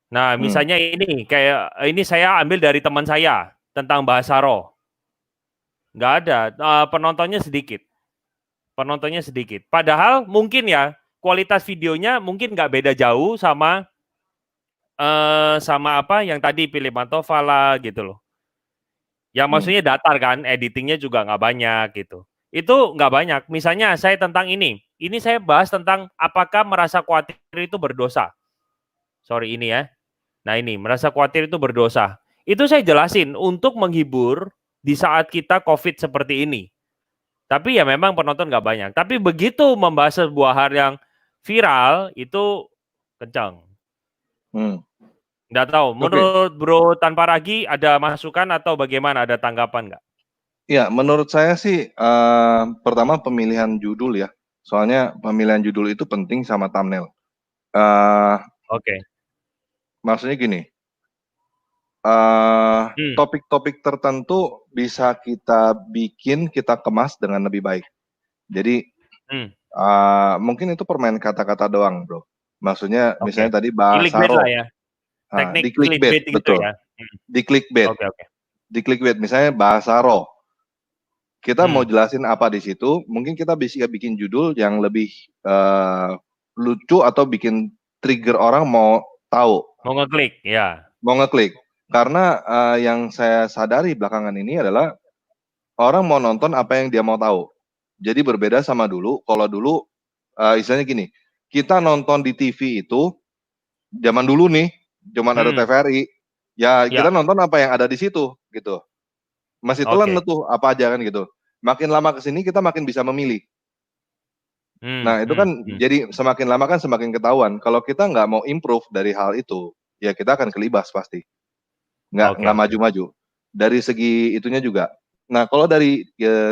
Nah, misalnya ini saya ambil dari teman saya tentang bahasa roh. Enggak ada, penontonnya sedikit. Padahal mungkin ya, kualitas videonya mungkin enggak beda jauh sama apa yang tadi pilih Mantovala gitu loh. Ya maksudnya datar kan, editingnya juga nggak banyak gitu. Itu nggak banyak. Misalnya saya tentang ini saya bahas tentang apakah merasa khawatir itu berdosa. Sorry ini ya. Nah ini, merasa khawatir itu berdosa. Itu saya jelasin untuk menghibur di saat kita COVID seperti ini. Tapi ya memang penonton nggak banyak. Tapi begitu membahas sebuah hal yang viral, itu kencang. Nggak tahu, menurut Bro Tanpa Ragi ada masukan atau bagaimana, ada tanggapan nggak? Ya, menurut saya sih pertama pemilihan judul ya. Soalnya pemilihan judul itu penting sama thumbnail. Maksudnya gini, topik-topik tertentu bisa kita kemas dengan lebih baik. Jadi mungkin itu permain kata-kata doang, bro. Maksudnya misalnya tadi bahasa roh. Ya. Di clickbait, betul. Ya. Di clickbait, misalnya bahasa roh. Kita mau jelasin apa di situ, mungkin kita bisa bikin judul yang lebih lucu atau bikin trigger orang mau tahu. Mau ngeklik, ya. Mau ngeklik. Karena yang saya sadari belakangan ini adalah orang mau nonton apa yang dia mau tahu. Jadi berbeda sama dulu. Kalau dulu istilahnya gini, kita nonton di TV itu zaman dulu nih, zaman ada TVRI, ya kita nonton apa yang ada di situ gitu. Masih telan tuh apa aja kan gitu. Makin lama kesini kita makin bisa memilih. Nah itu kan jadi semakin lama kan semakin ketahuan. Kalau kita nggak mau improve dari hal itu, ya kita akan kelibas pasti. Nggak maju-maju. Dari segi itunya juga. Nah kalau dari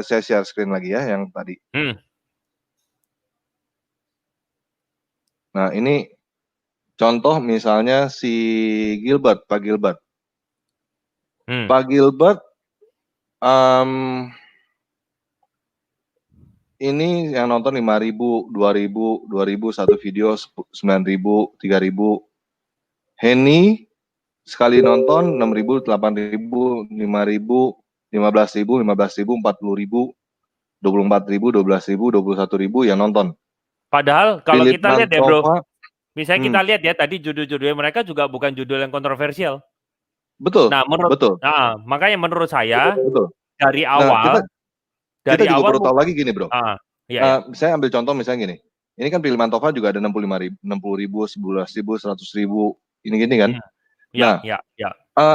saya share screen lagi ya yang tadi. Nah ini contoh misalnya si Gilbert, Pak Gilbert. Pak Gilbert ini yang nonton 5.000, 2.000, 2.000 satu video, 9.000, 3.000. Henny sekali nonton 6.000, 8.000, 5.000, 15.000, 15.000, 40.000, 24.000, 12.000, 21.000 yang nonton. Padahal kalau Philip kita lihat ya bro, Mantova, misalnya kita lihat ya tadi judul-judulnya mereka juga bukan judul yang kontroversial. Betul. Nah, makanya menurut saya dari awal, kita juga perlu tahu lagi gini bro. Iya. Saya ambil contoh misalnya gini. Ini kan Philip Mantova juga ada 65.000, 60.000, 11.000, 100.000, ini gini kan. Nah,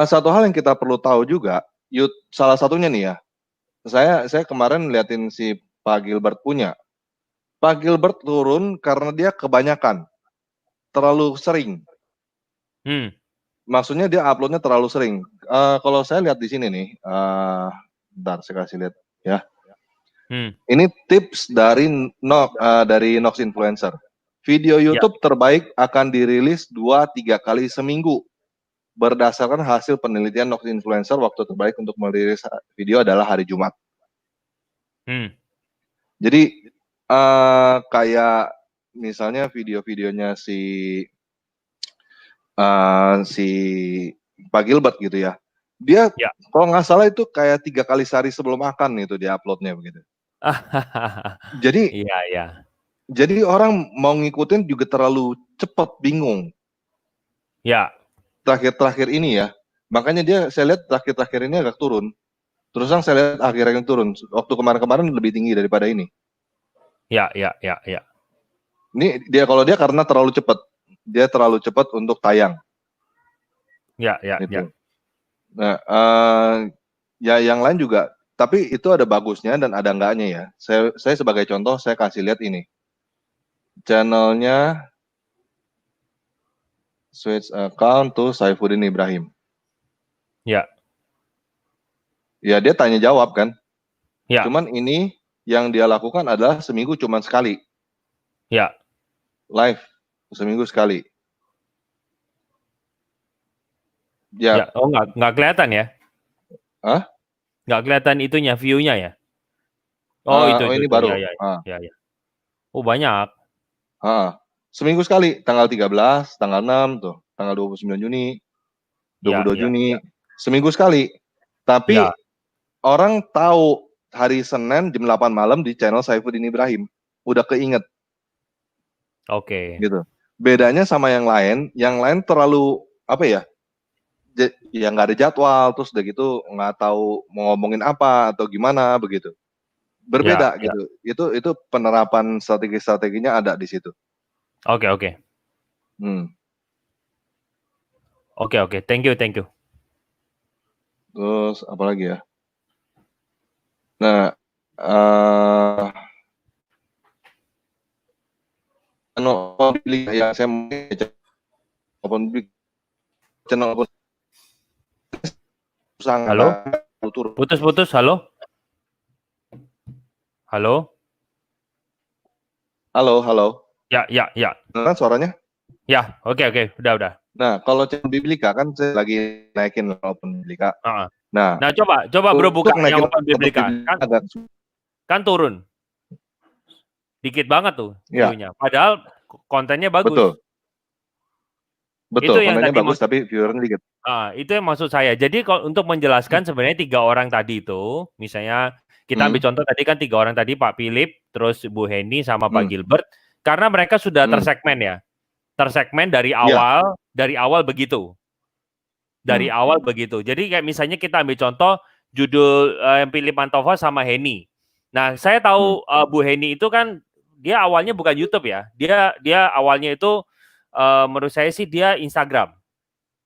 satu hal yang kita perlu tahu juga, salah satunya nih ya. Saya kemarin liatin si Pak Gilbert punya. Pak Gilbert turun karena dia kebanyakan, terlalu sering. Maksudnya dia uploadnya terlalu sering. Kalau saya lihat di sini nih, bentar saya kasih lihat ya. Ini tips dari Nox Influencer. Video YouTube terbaik akan dirilis 2-3 kali seminggu. Berdasarkan hasil penelitian Nox Influencer, waktu terbaik untuk merilis video adalah hari Jumat. Jadi kayak misalnya video-videonya si Pak Gilbert gitu ya. Dia kalau nggak salah itu kayak 3 kali sehari sebelum makan itu dia uploadnya begitu. Jadi jadi orang mau ngikutin juga terlalu cepat, bingung. Terakhir-terakhir ini ya, makanya saya lihat terakhir-terakhir ini agak turun. Terus saya lihat akhirnya turun. Waktu kemarin-kemarin lebih tinggi daripada ini. Ini kalau dia karena terlalu cepat. Dia terlalu cepat untuk tayang. Gitu. Nah, ya yang lain juga. Tapi itu ada bagusnya dan ada enggaknya ya. Saya sebagai contoh, saya kasih lihat ini. Channelnya switch account to Saifuddin Ibrahim. Ya dia tanya jawab kan. Cuman ini yang dia lakukan adalah seminggu cuma sekali. Live seminggu sekali. Oh nggak kelihatan ya? Nggak kelihatan itunya, view-nya ya? Oh itu ini baru. Ya. Oh banyak. Seminggu sekali, tanggal 13, tanggal 6 tuh, tanggal 29 Juni, 22 Juni, seminggu sekali. Tapi orang tahu hari Senin jam 8 malam di channel Saifuddin Ibrahim, udah keinget. Gitu. Bedanya sama yang lain terlalu apa ya? Ya nggak ada jadwal, terus udah gitu nggak tahu mau ngomongin apa atau gimana begitu. Berbeda gitu. Itu penerapan strategi-strateginya ada di situ. Oke. Thank you. Terus apa lagi ya? Nah, ya saya channel halo? Putus. Halo? Ya. Kan suaranya? Ya, oke. Udah. Nah, kalau channel Biblika kan saya lagi naikin Open Biblika. Nah, coba bro buka yang Open Biblika. Kan turun. Dikit banget tuh view-nya. Padahal kontennya bagus. Betul, kontennya bagus tapi viewernya dikit. Itu yang maksud saya. Jadi kalau untuk menjelaskan sebenarnya 3 orang tadi itu, misalnya kita ambil contoh tadi kan 3 orang tadi, Pak Philip, terus Bu Henny sama Pak Gilbert, karena mereka sudah tersegmen ya. Tersegmen dari awal begitu. dari awal begitu. Jadi kayak misalnya kita ambil contoh judul Philip Mantova sama Henny. Nah, saya tahu Bu Henny itu kan dia awalnya bukan YouTube ya. Dia awalnya itu menurut saya sih dia Instagram.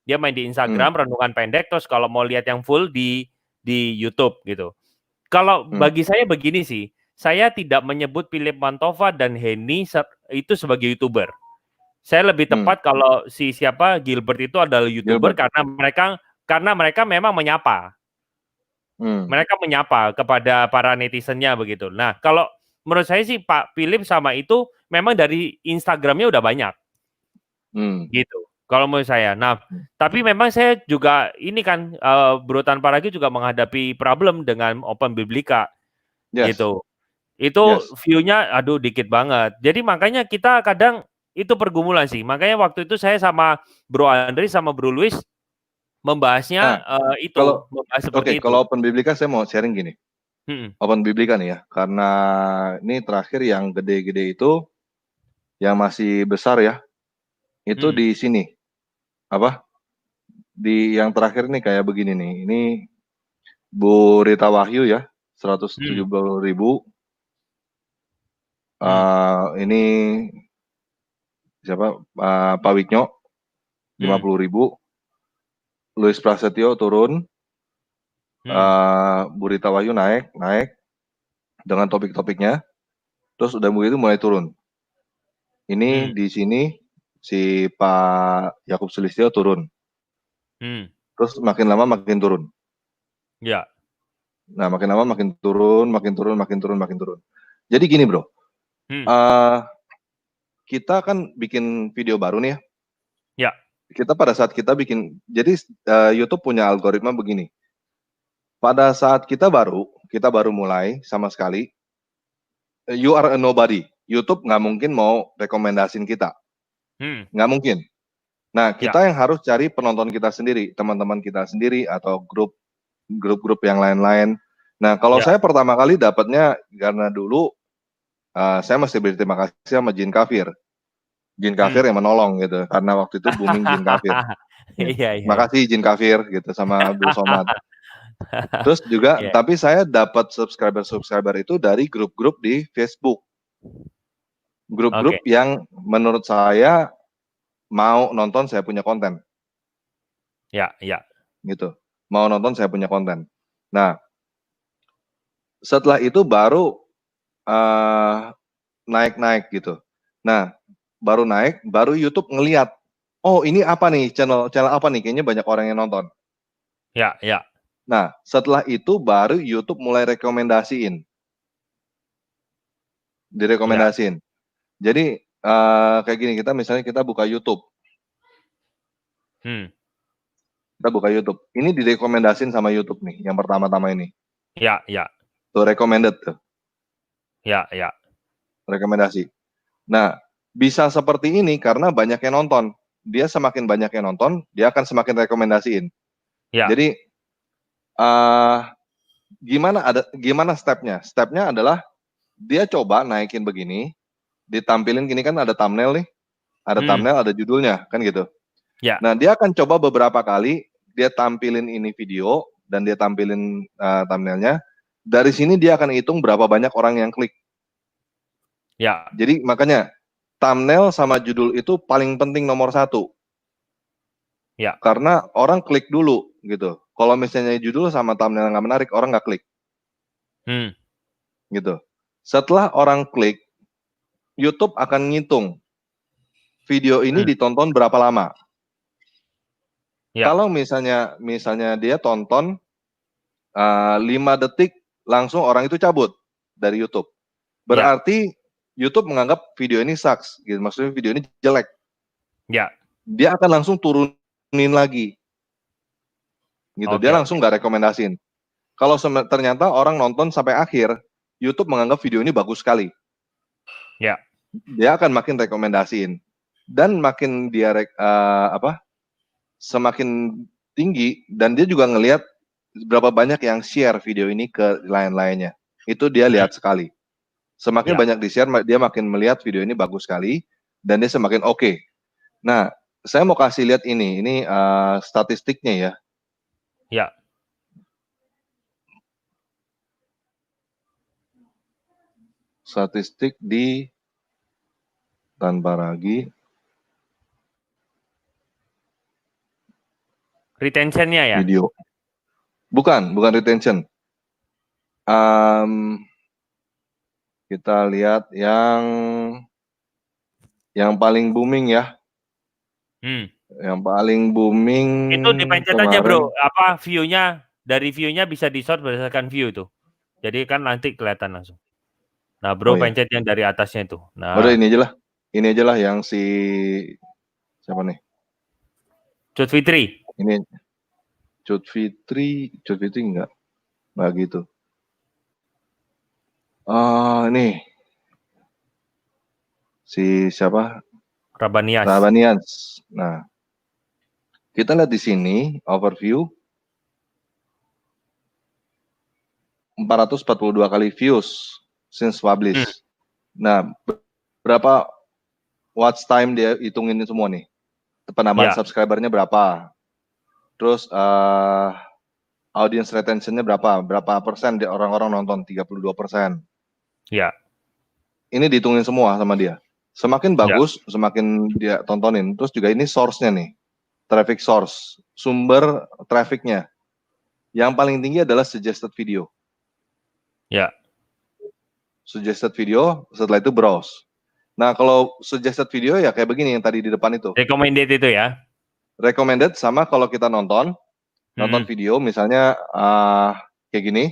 Dia main di Instagram renungan pendek, terus kalau mau lihat yang full di YouTube gitu. Kalau bagi saya begini sih, saya tidak menyebut Philip Mantova dan Henny itu sebagai YouTuber. Saya lebih tepat kalau siapa Gilbert itu adalah YouTuber karena mereka memang menyapa. Mereka menyapa kepada para netizennya begitu. Nah, kalau menurut saya sih Pak Philip sama itu memang dari Instagramnya udah banyak. Gitu. Kalau menurut saya. Nah, tapi memang saya juga ini kan Bro Tanpa Ragi juga menghadapi problem dengan Open Biblika. Gitu. Itu view-nya aduh dikit banget. Jadi makanya kita kadang itu pergumulan sih. Makanya waktu itu saya sama Bro Andri sama Bro Luis membahasnya membahas seperti itu. Kalau Open Biblika saya mau sharing gini. Open Biblika nih ya, karena ini terakhir yang gede-gede itu, yang masih besar ya, itu di sini. Di yang terakhir nih kayak begini nih. Ini Bu Rita Wahyu ya, 170.000. Ini siapa? Pak Wiknyo 50.000. Luis Prasetyo turun. Bu Rita Wahyu naik dengan topik-topiknya. Terus udah begitu mulai turun. Ini di sini si Pak Yakub Sulistyo turun. Terus makin lama makin turun. Ya. Nah, makin lama makin turun. Jadi gini, Bro. Kita kan bikin video baru nih ya. Ya. Kita pada saat kita bikin, jadi YouTube punya algoritma begini. Pada saat kita baru mulai sama sekali, you are a nobody. YouTube nggak mungkin mau rekomendasin kita. Nggak mungkin. Nah, kita yang harus cari penonton kita sendiri, teman-teman kita sendiri, atau grup-grup yang lain-lain. Nah, kalau saya pertama kali dapatnya, karena dulu saya mesti berterima kasih sama Jin Kafir. Jin Kafir yang menolong gitu, karena waktu itu booming Jin Kafir. Makasih Jin Kafir gitu, sama Abdul Somad. Terus juga, tapi saya dapat subscriber itu dari grup-grup di Facebook. Grup-grup yang menurut saya mau nonton saya punya konten. Ya. Gitu. Mau nonton saya punya konten. Nah, setelah itu baru naik gitu. Nah, baru YouTube ngelihat, oh ini apa nih, channel apa nih, kayaknya banyak orang yang nonton. Ya. Nah, setelah itu baru YouTube mulai rekomendasiin. Direkomendasiin. Jadi kayak gini, kita buka YouTube. Kita buka YouTube. Ini direkomendasiin sama YouTube nih, yang pertama-tama ini. Ya. Tuh recommended tuh. Ya. Rekomendasi. Nah, bisa seperti ini karena banyak yang nonton. Dia semakin banyak yang nonton, dia akan semakin rekomendasiin. Ya. Jadi gimana stepnya? Stepnya adalah dia coba naikin begini, ditampilin gini kan ada thumbnail nih, ada thumbnail, ada judulnya kan gitu. Ya. Nah, dia akan coba beberapa kali, dia tampilin ini video dan dia tampilin thumbnailnya. Dari sini dia akan hitung berapa banyak orang yang klik. Ya. Jadi makanya thumbnail sama judul itu paling penting nomor 1. Ya. Karena orang klik dulu gitu. Kalau misalnya judul sama thumbnail nggak menarik, orang nggak klik. Gitu. Setelah orang klik, YouTube akan ngitung video ini ditonton berapa lama. Ya. Kalau misalnya dia tonton 5 detik, langsung orang itu cabut dari YouTube. Berarti YouTube menganggap video ini sucks, gitu. Maksudnya video ini jelek. Ya. Dia akan langsung turunin lagi. Gitu. Dia langsung nggak rekomendasiin. Kalau ternyata orang nonton sampai akhir, YouTube menganggap video ini bagus sekali. Ya. Dia akan makin rekomendasiin. Dan makin dia semakin tinggi, dan dia juga ngelihat berapa banyak yang share video ini ke lain-lainnya. Itu dia lihat sekali. Semakin banyak di-share, dia makin melihat video ini bagus sekali, dan dia semakin oke. Nah, saya mau kasih lihat ini statistiknya ya. Ya. Statistik di Tanpa Ragi. Retentionnya ya? Video. Bukan retention. Kita lihat yang paling booming ya. Yang paling booming itu dipencet aja kemarin. bro, apa view-nya, dari view-nya bisa di-sort berdasarkan view tuh. Jadi kan nanti kelihatan langsung. Nah bro, pencet yang dari atasnya itu. Nah. Udah ini aja lah yang si siapa nih? Cut Fitri. Ini Cut Fitri enggak gitu. Ini si siapa? Rabanians. Nah, kita lihat di sini overview 442 kali views since publish. Nah, berapa watch time dia hitungin semua nih? Penambahan subscribernya berapa? Terus audience retentionnya berapa? Berapa persen orang-orang nonton? 32%. Ya. Ini dihitungin semua sama dia. Semakin bagus, semakin dia tontonin. Terus juga ini source-nya nih. Traffic source, sumber traffic-nya. Yang paling tinggi adalah suggested video. Ya. Suggested video, setelah itu browse. Nah, kalau suggested video ya kayak begini yang tadi di depan itu. Recommended itu ya? Recommended sama kalau kita nonton video misalnya kayak gini.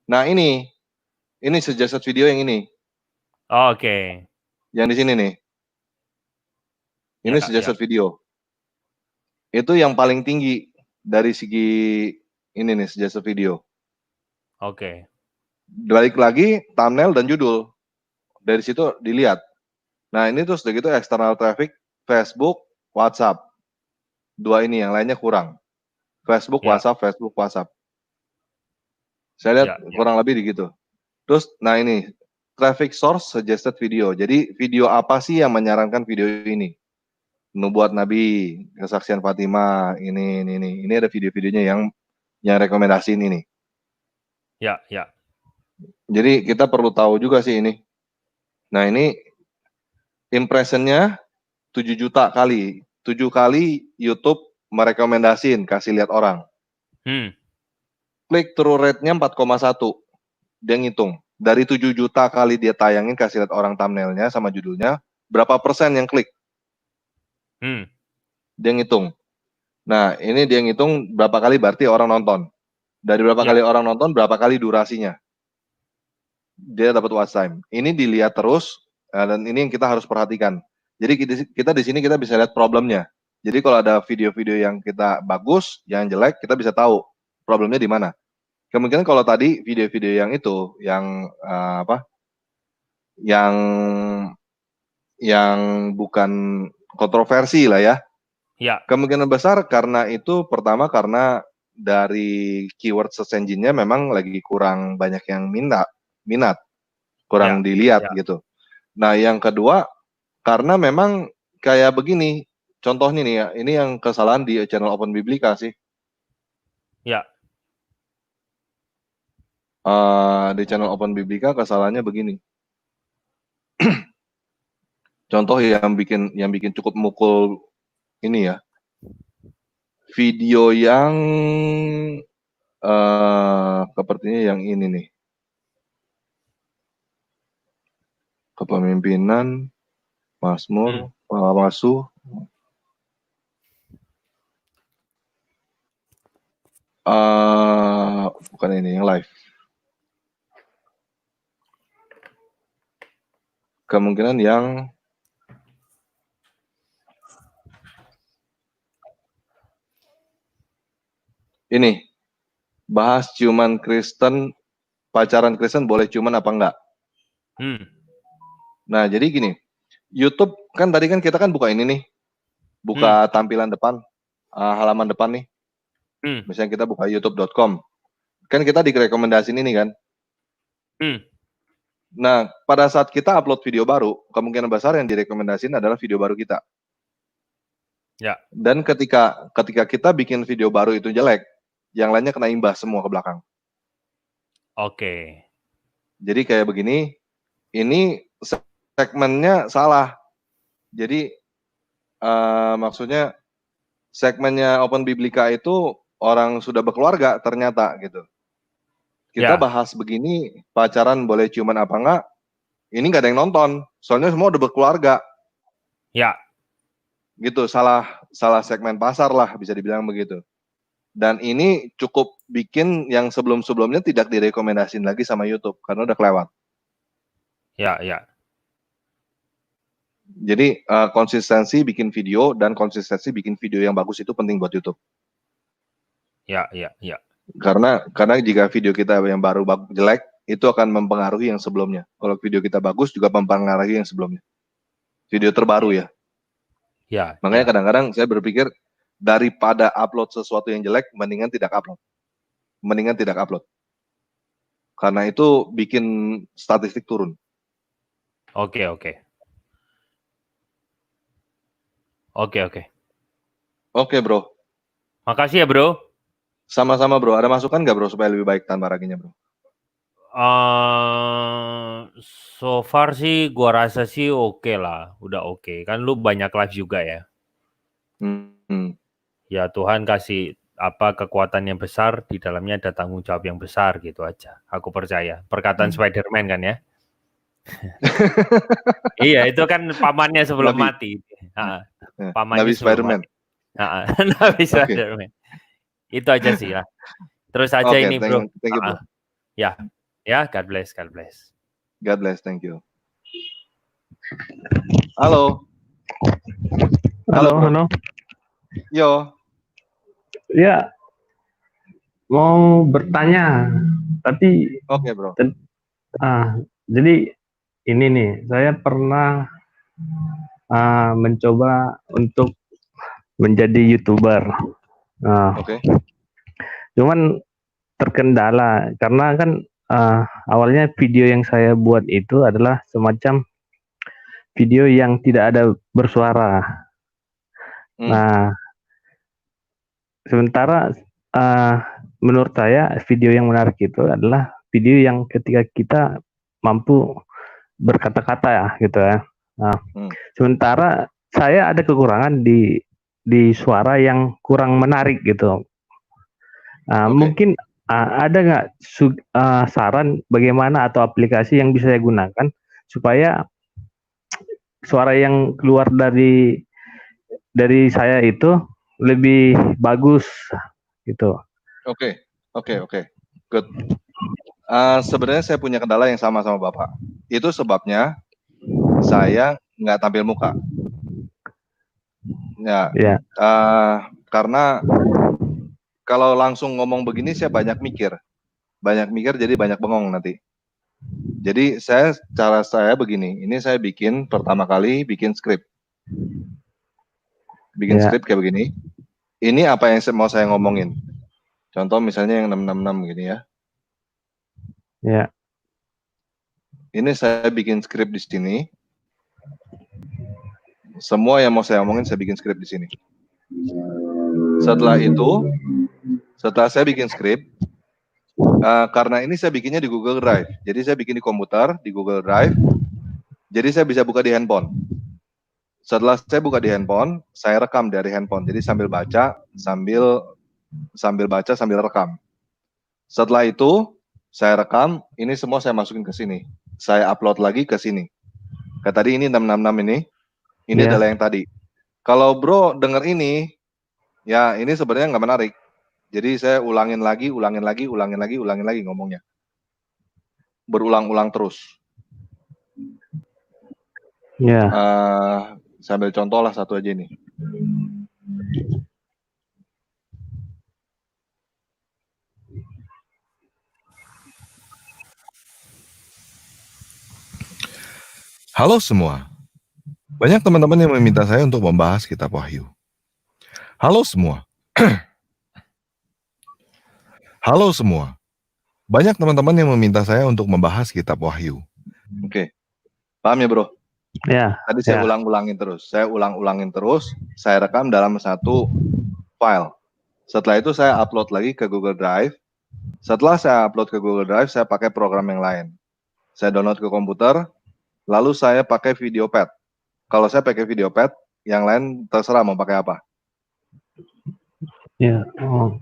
Nah, ini suggested video yang ini. Oke. Yang di sini nih. Ini suggested video. Itu yang paling tinggi dari segi ini nih suggested video. Oke. Balik lagi thumbnail dan judul. Dari situ dilihat. Nah, ini terus begitu external traffic, Facebook, WhatsApp. Dua ini, yang lainnya kurang. Facebook, WhatsApp. Saya lihat kurang lebih begitu. Terus, nah ini, traffic source suggested video. Jadi, video apa sih yang menyarankan video ini? Nubuat Nabi, kesaksian Fatimah, ini. Ini ada video-videonya yang rekomendasiin ini. Ya. Jadi, kita perlu tahu juga sih ini. Nah, ini impressionnya 7 juta kali. 7 kali YouTube merekomendasiin, kasih lihat orang. Click through rate-nya 4,1. Dia ngitung. Dari 7 juta kali dia tayangin, kasih lihat orang thumbnailnya sama judulnya, berapa persen yang klik? Dia ngitung. Nah, ini dia ngitung berapa kali berarti orang nonton. Dari berapa kali orang nonton, berapa kali durasinya. Dia dapat watch time. Ini dilihat terus, dan ini yang kita harus perhatikan. Jadi kita di sini kita bisa lihat problemnya. Jadi kalau ada video-video yang kita bagus, yang jelek, kita bisa tahu problemnya di mana. Kemungkinan kalau tadi video-video yang itu, yang yang bukan kontroversi lah ya. Ya. Kemungkinan besar karena itu pertama karena dari keyword search engine-nya memang lagi kurang banyak yang minat, kurang dilihat gitu. Nah, yang kedua karena memang kayak begini, contohnya nih ya, ini yang kesalahan di channel Open Biblika sih. Ya. Di channel Open Biblika kesalahannya begini. Contoh yang bikin cukup mukul ini ya. Video yang sepertinya yang ini nih. Kepemimpinan, Mazmur, Pengasuh. Bukan ini, yang live. Kemungkinan yang ini, bahas ciuman Kristen, pacaran Kristen boleh ciuman apa enggak? Nah, jadi gini, YouTube kan tadi kan kita kan buka ini nih, buka tampilan depan, halaman depan nih. Misalnya kita buka youtube.com, kan kita direkomendasiin ini kan. Nah, pada saat kita upload video baru, kemungkinan besar yang direkomendasiin adalah video baru kita. Ya. Dan ketika kita bikin video baru itu jelek, yang lainnya kena imbas semua ke belakang. Oke. Jadi kayak begini, ini segmennya salah. Jadi maksudnya segmennya Open Biblika itu orang sudah berkeluarga ternyata gitu. Kita bahas begini, pacaran boleh ciuman apa enggak, ini nggak ada yang nonton, soalnya semua udah berkeluarga. Ya. Gitu, salah segmen pasar lah, bisa dibilang begitu. Dan ini cukup bikin yang sebelum-sebelumnya tidak direkomendasiin lagi sama YouTube, karena udah kelewat. Ya, ya. Jadi konsistensi bikin video dan konsistensi bikin video yang bagus itu penting buat YouTube. Ya, ya, ya. Karena jika video kita yang baru jelek, itu akan mempengaruhi yang sebelumnya. Kalau video kita bagus juga mempengaruhi yang sebelumnya. Video terbaru ya. Ya. Makanya kadang-kadang saya berpikir daripada upload sesuatu yang jelek, mendingan tidak upload. Karena itu bikin statistik turun. Oke. Oke, bro. Makasih ya, bro. Sama-sama, bro. Ada masukan nggak, bro, supaya lebih baik tanpa raginya, bro? So far sih gua rasa sih oke lah, udah oke. Kan lu banyak live juga ya. Ya Tuhan kasih kekuatan yang besar, di dalamnya ada tanggung jawab yang besar gitu aja. Aku percaya. Perkataan Spider-Man kan ya. Iya, itu kan pamannya sebelum mati. Pamannya Nabi Spider-Man. Nabi Spider-Man. Itu aja sih ya. Terus aja ini, bro. Thank you, bro. Ya, God bless. God bless, thank you. Halo. Halo. Yo. Ya, mau bertanya, tapi. Oke, bro. Jadi ini nih, saya pernah mencoba untuk menjadi YouTuber. Oke. Cuman terkendala karena kan awalnya video yang saya buat itu adalah semacam video yang tidak ada bersuara. Nah, sementara menurut saya video yang menarik itu adalah video yang ketika kita mampu berkata-kata ya gitu ya. Sementara saya ada kekurangan di suara yang kurang menarik gitu. Mungkin ada nggak saran bagaimana atau aplikasi yang bisa saya gunakan supaya suara yang keluar dari saya itu lebih bagus gitu. Oke. Good. Sebenarnya saya punya kendala yang sama Bapak. Itu sebabnya saya nggak tampil muka. Ya. Karena kalau langsung ngomong begini saya banyak mikir jadi banyak bengong nanti. Jadi cara saya begini. Ini saya pertama kali bikin skrip. Skrip kayak begini. Ini apa yang mau saya ngomongin. Contoh misalnya yang 666 gini ya. Ya. Ini saya bikin skrip di sini. Semua yang mau saya omongin saya bikin skrip di sini. Setelah saya bikin skrip, karena ini saya bikinnya di Google Drive. Jadi saya bikin di komputer, di Google Drive. Jadi saya bisa buka di handphone. Setelah saya buka di handphone, saya rekam dari handphone. Jadi sambil baca, sambil rekam. Setelah itu, saya rekam, ini semua saya masukin ke sini. Saya upload lagi ke sini. Kayak tadi ini 666 ini adalah yang tadi. Kalau bro denger ini, ya ini sebenarnya nggak menarik. Jadi saya ulangin lagi ngomongnya. Berulang-ulang terus. Ya. Saya ambil contoh lah satu aja ini. Halo semua. Banyak teman-teman yang meminta saya untuk membahas kitab Wahyu. Halo semua. Halo semua. Banyak teman-teman yang meminta saya untuk membahas kitab Wahyu. Oke. Paham ya, bro? Ya. Tadi saya ulang-ulangin terus. Saya rekam dalam satu file. Setelah itu saya upload lagi ke Google Drive. Setelah saya upload ke Google Drive, saya pakai program yang lain. Saya download ke komputer, lalu saya pakai Videopad. Kalau saya pakai Videopad, yang lain terserah mau pakai apa. Ya. Oh.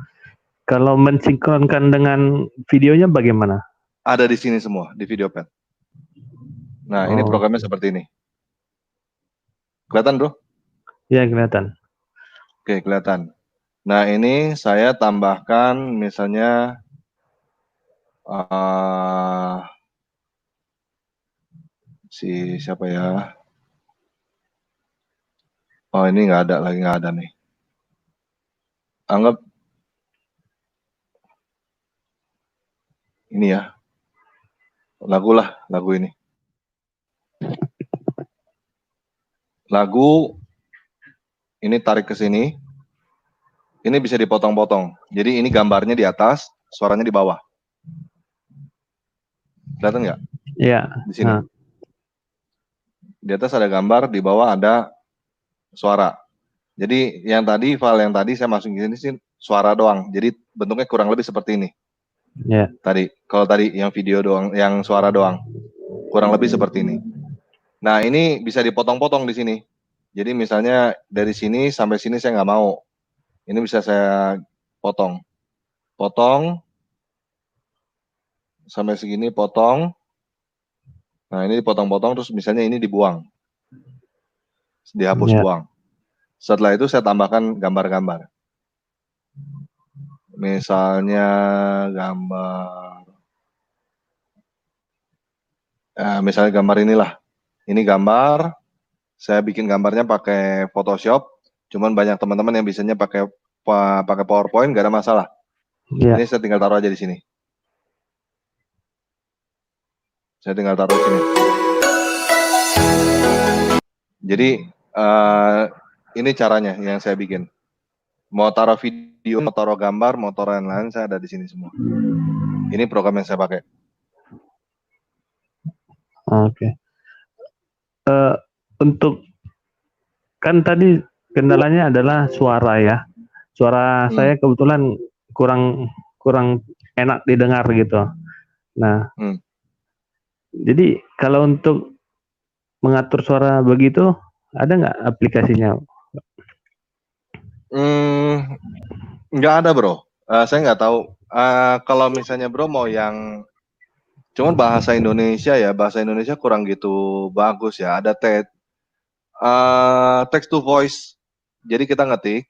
Kalau mensinkronkan dengan videonya bagaimana? Ada di sini semua, di Videopad. Nah, ini programnya seperti ini. Kelihatan, bro? Ya, kelihatan. Oke, kelihatan. Nah, ini saya tambahkan misalnya siapa ya? Oh, ini nggak ada nih. Anggap ini ya. Lagu ini. Lagu ini tarik ke sini. Ini bisa dipotong-potong. Jadi ini gambarnya di atas, suaranya di bawah. Kelihatan nggak? Iya. Di sini. Di atas ada gambar, di bawah ada suara. Jadi file yang tadi saya masukin di sini suara doang. Jadi bentuknya kurang lebih seperti ini. Iya. Kalau tadi yang video doang, yang suara doang. Kurang lebih seperti ini. Nah, ini bisa dipotong-potong di sini. Jadi misalnya dari sini sampai sini saya nggak mau. Ini bisa saya potong. Sampai segini potong. Nah, ini dipotong-potong terus misalnya ini dibuang. Dihapus buang. Setelah itu saya tambahkan gambar-gambar. Misalnya gambar inilah. Ini gambar. Saya bikin gambarnya pakai Photoshop. Cuman banyak teman-teman yang bisanya pakai PowerPoint, nggak ada masalah. Ya. Ini saya tinggal taruh aja di sini. Jadi ini caranya yang saya bikin. Mau taruh video, mau taruh gambar, mau taruh yang lain, saya ada di sini semua. Ini program yang saya pakai. Oke. Untuk kan tadi kendalanya adalah suara ya. Suara saya kebetulan kurang enak didengar gitu. Nah, jadi kalau untuk mengatur suara begitu ada nggak aplikasinya? Nggak ada, bro. Saya nggak tahu. Kalau misalnya bro mau yang cuman bahasa Indonesia kurang gitu bagus ya. Ada text to voice. Jadi kita ngetik,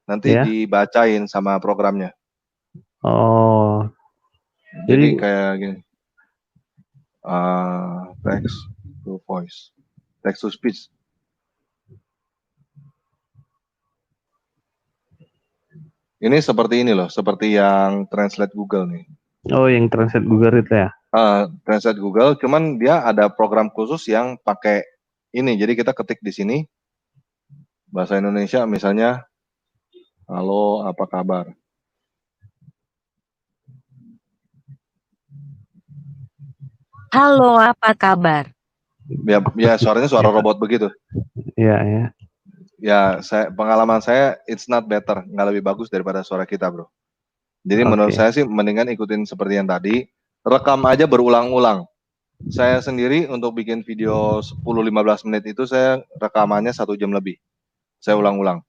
nanti dibacain sama programnya. Oh. Jadi kayak gini. Text to voice. Text to speech. Ini seperti ini loh, seperti yang Translate Google nih. Oh, yang Translate Google itu ya? Translate Google, cuman dia ada program khusus yang pakai ini. Jadi kita ketik di sini bahasa Indonesia, misalnya, halo, apa kabar? Halo, apa kabar? Ya suaranya suara robot begitu. Iya, ya. Ya, pengalaman saya, it's not better, nggak lebih bagus daripada suara kita, bro. Jadi menurut saya sih mendingan ikutin seperti yang tadi, rekam aja berulang-ulang. Saya sendiri untuk bikin video 10-15 menit itu saya rekamannya 1 jam lebih. Saya ulang-ulang.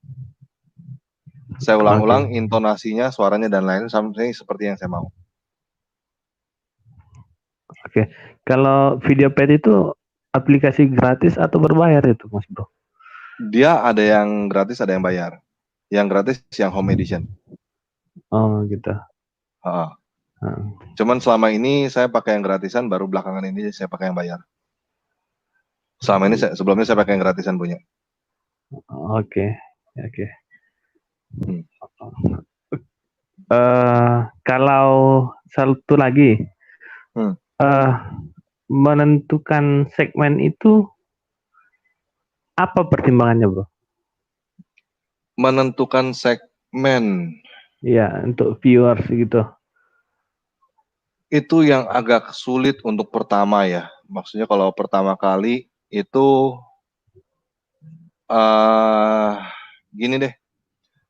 Intonasinya, suaranya dan lain sampai seperti yang saya mau. Oke. Kalau Videopad itu aplikasi gratis atau berbayar itu, Mas Bro? Dia ada yang gratis, ada yang bayar. Yang gratis yang home edition. Oh, gitu. Cuman selama ini saya pakai yang gratisan, baru belakangan ini saya pakai yang bayar. Sebelumnya saya pakai yang gratisan punya. Oke. Kalau satu lagi, menentukan segmen itu apa pertimbangannya, Bro? Menentukan segmen. Iya, untuk viewers gitu. Itu yang agak sulit untuk pertama ya. Maksudnya kalau pertama kali, itu gini deh,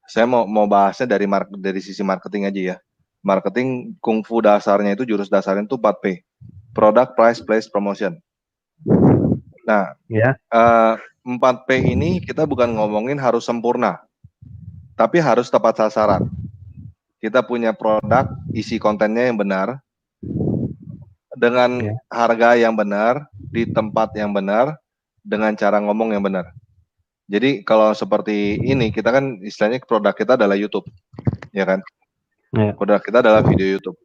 saya mau bahasnya dari sisi marketing aja ya. Marketing kungfu dasarnya itu, jurus dasarnya itu 4P. Product, Price, Place, Promotion. Nah, 4P ini kita bukan ngomongin harus sempurna, tapi harus tepat sasaran. Kita punya produk, isi kontennya yang benar, dengan harga yang benar, di tempat yang benar, dengan cara ngomong yang benar. Jadi kalau seperti ini, kita kan istilahnya produk kita adalah YouTube, ya kan? Produk kita adalah video YouTube.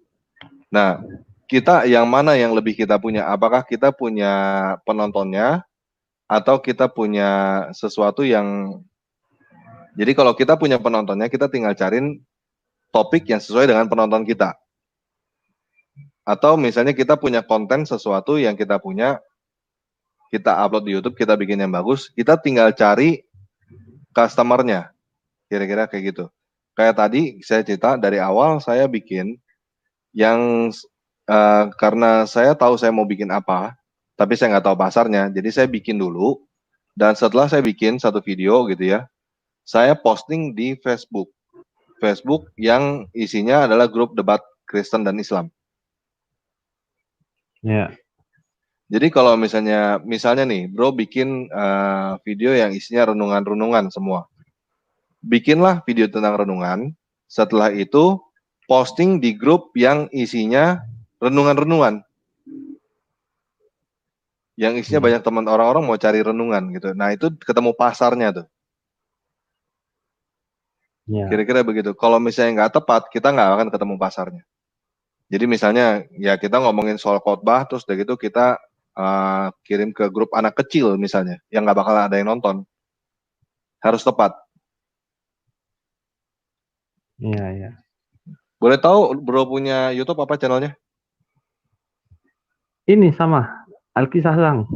Nah, kita yang mana yang lebih kita punya? Apakah kita punya penontonnya, atau kita punya sesuatu yang... Jadi kalau kita punya penontonnya, kita tinggal cariin topik yang sesuai dengan penonton kita. Atau misalnya kita punya konten sesuatu yang kita punya, kita upload di YouTube, kita bikin yang bagus, kita tinggal cari customer-nya. Kira-kira kayak gitu. Kayak tadi saya cerita, dari awal saya bikin yang karena saya tahu saya mau bikin apa, tapi saya nggak tahu pasarnya, jadi saya bikin dulu, dan setelah saya bikin satu video gitu ya, saya posting di Facebook yang isinya adalah grup debat Kristen dan Islam. Jadi kalau misalnya nih, bro bikin video yang isinya renungan-renungan semua, bikinlah video tentang renungan, setelah itu posting di grup yang isinya renungan-renungan, yang isinya banyak teman orang-orang mau cari renungan gitu. Nah itu ketemu pasarnya tuh. Kira-kira begitu. Kalau misalnya nggak tepat, kita nggak akan ketemu pasarnya. Jadi misalnya ya kita ngomongin soal khotbah, terus udah gitu kita kirim ke grup anak kecil misalnya, yang nggak bakal ada yang nonton. Harus tepat. Iya. Boleh tahu bro punya YouTube apa channelnya? Ini sama Alkisah Sang.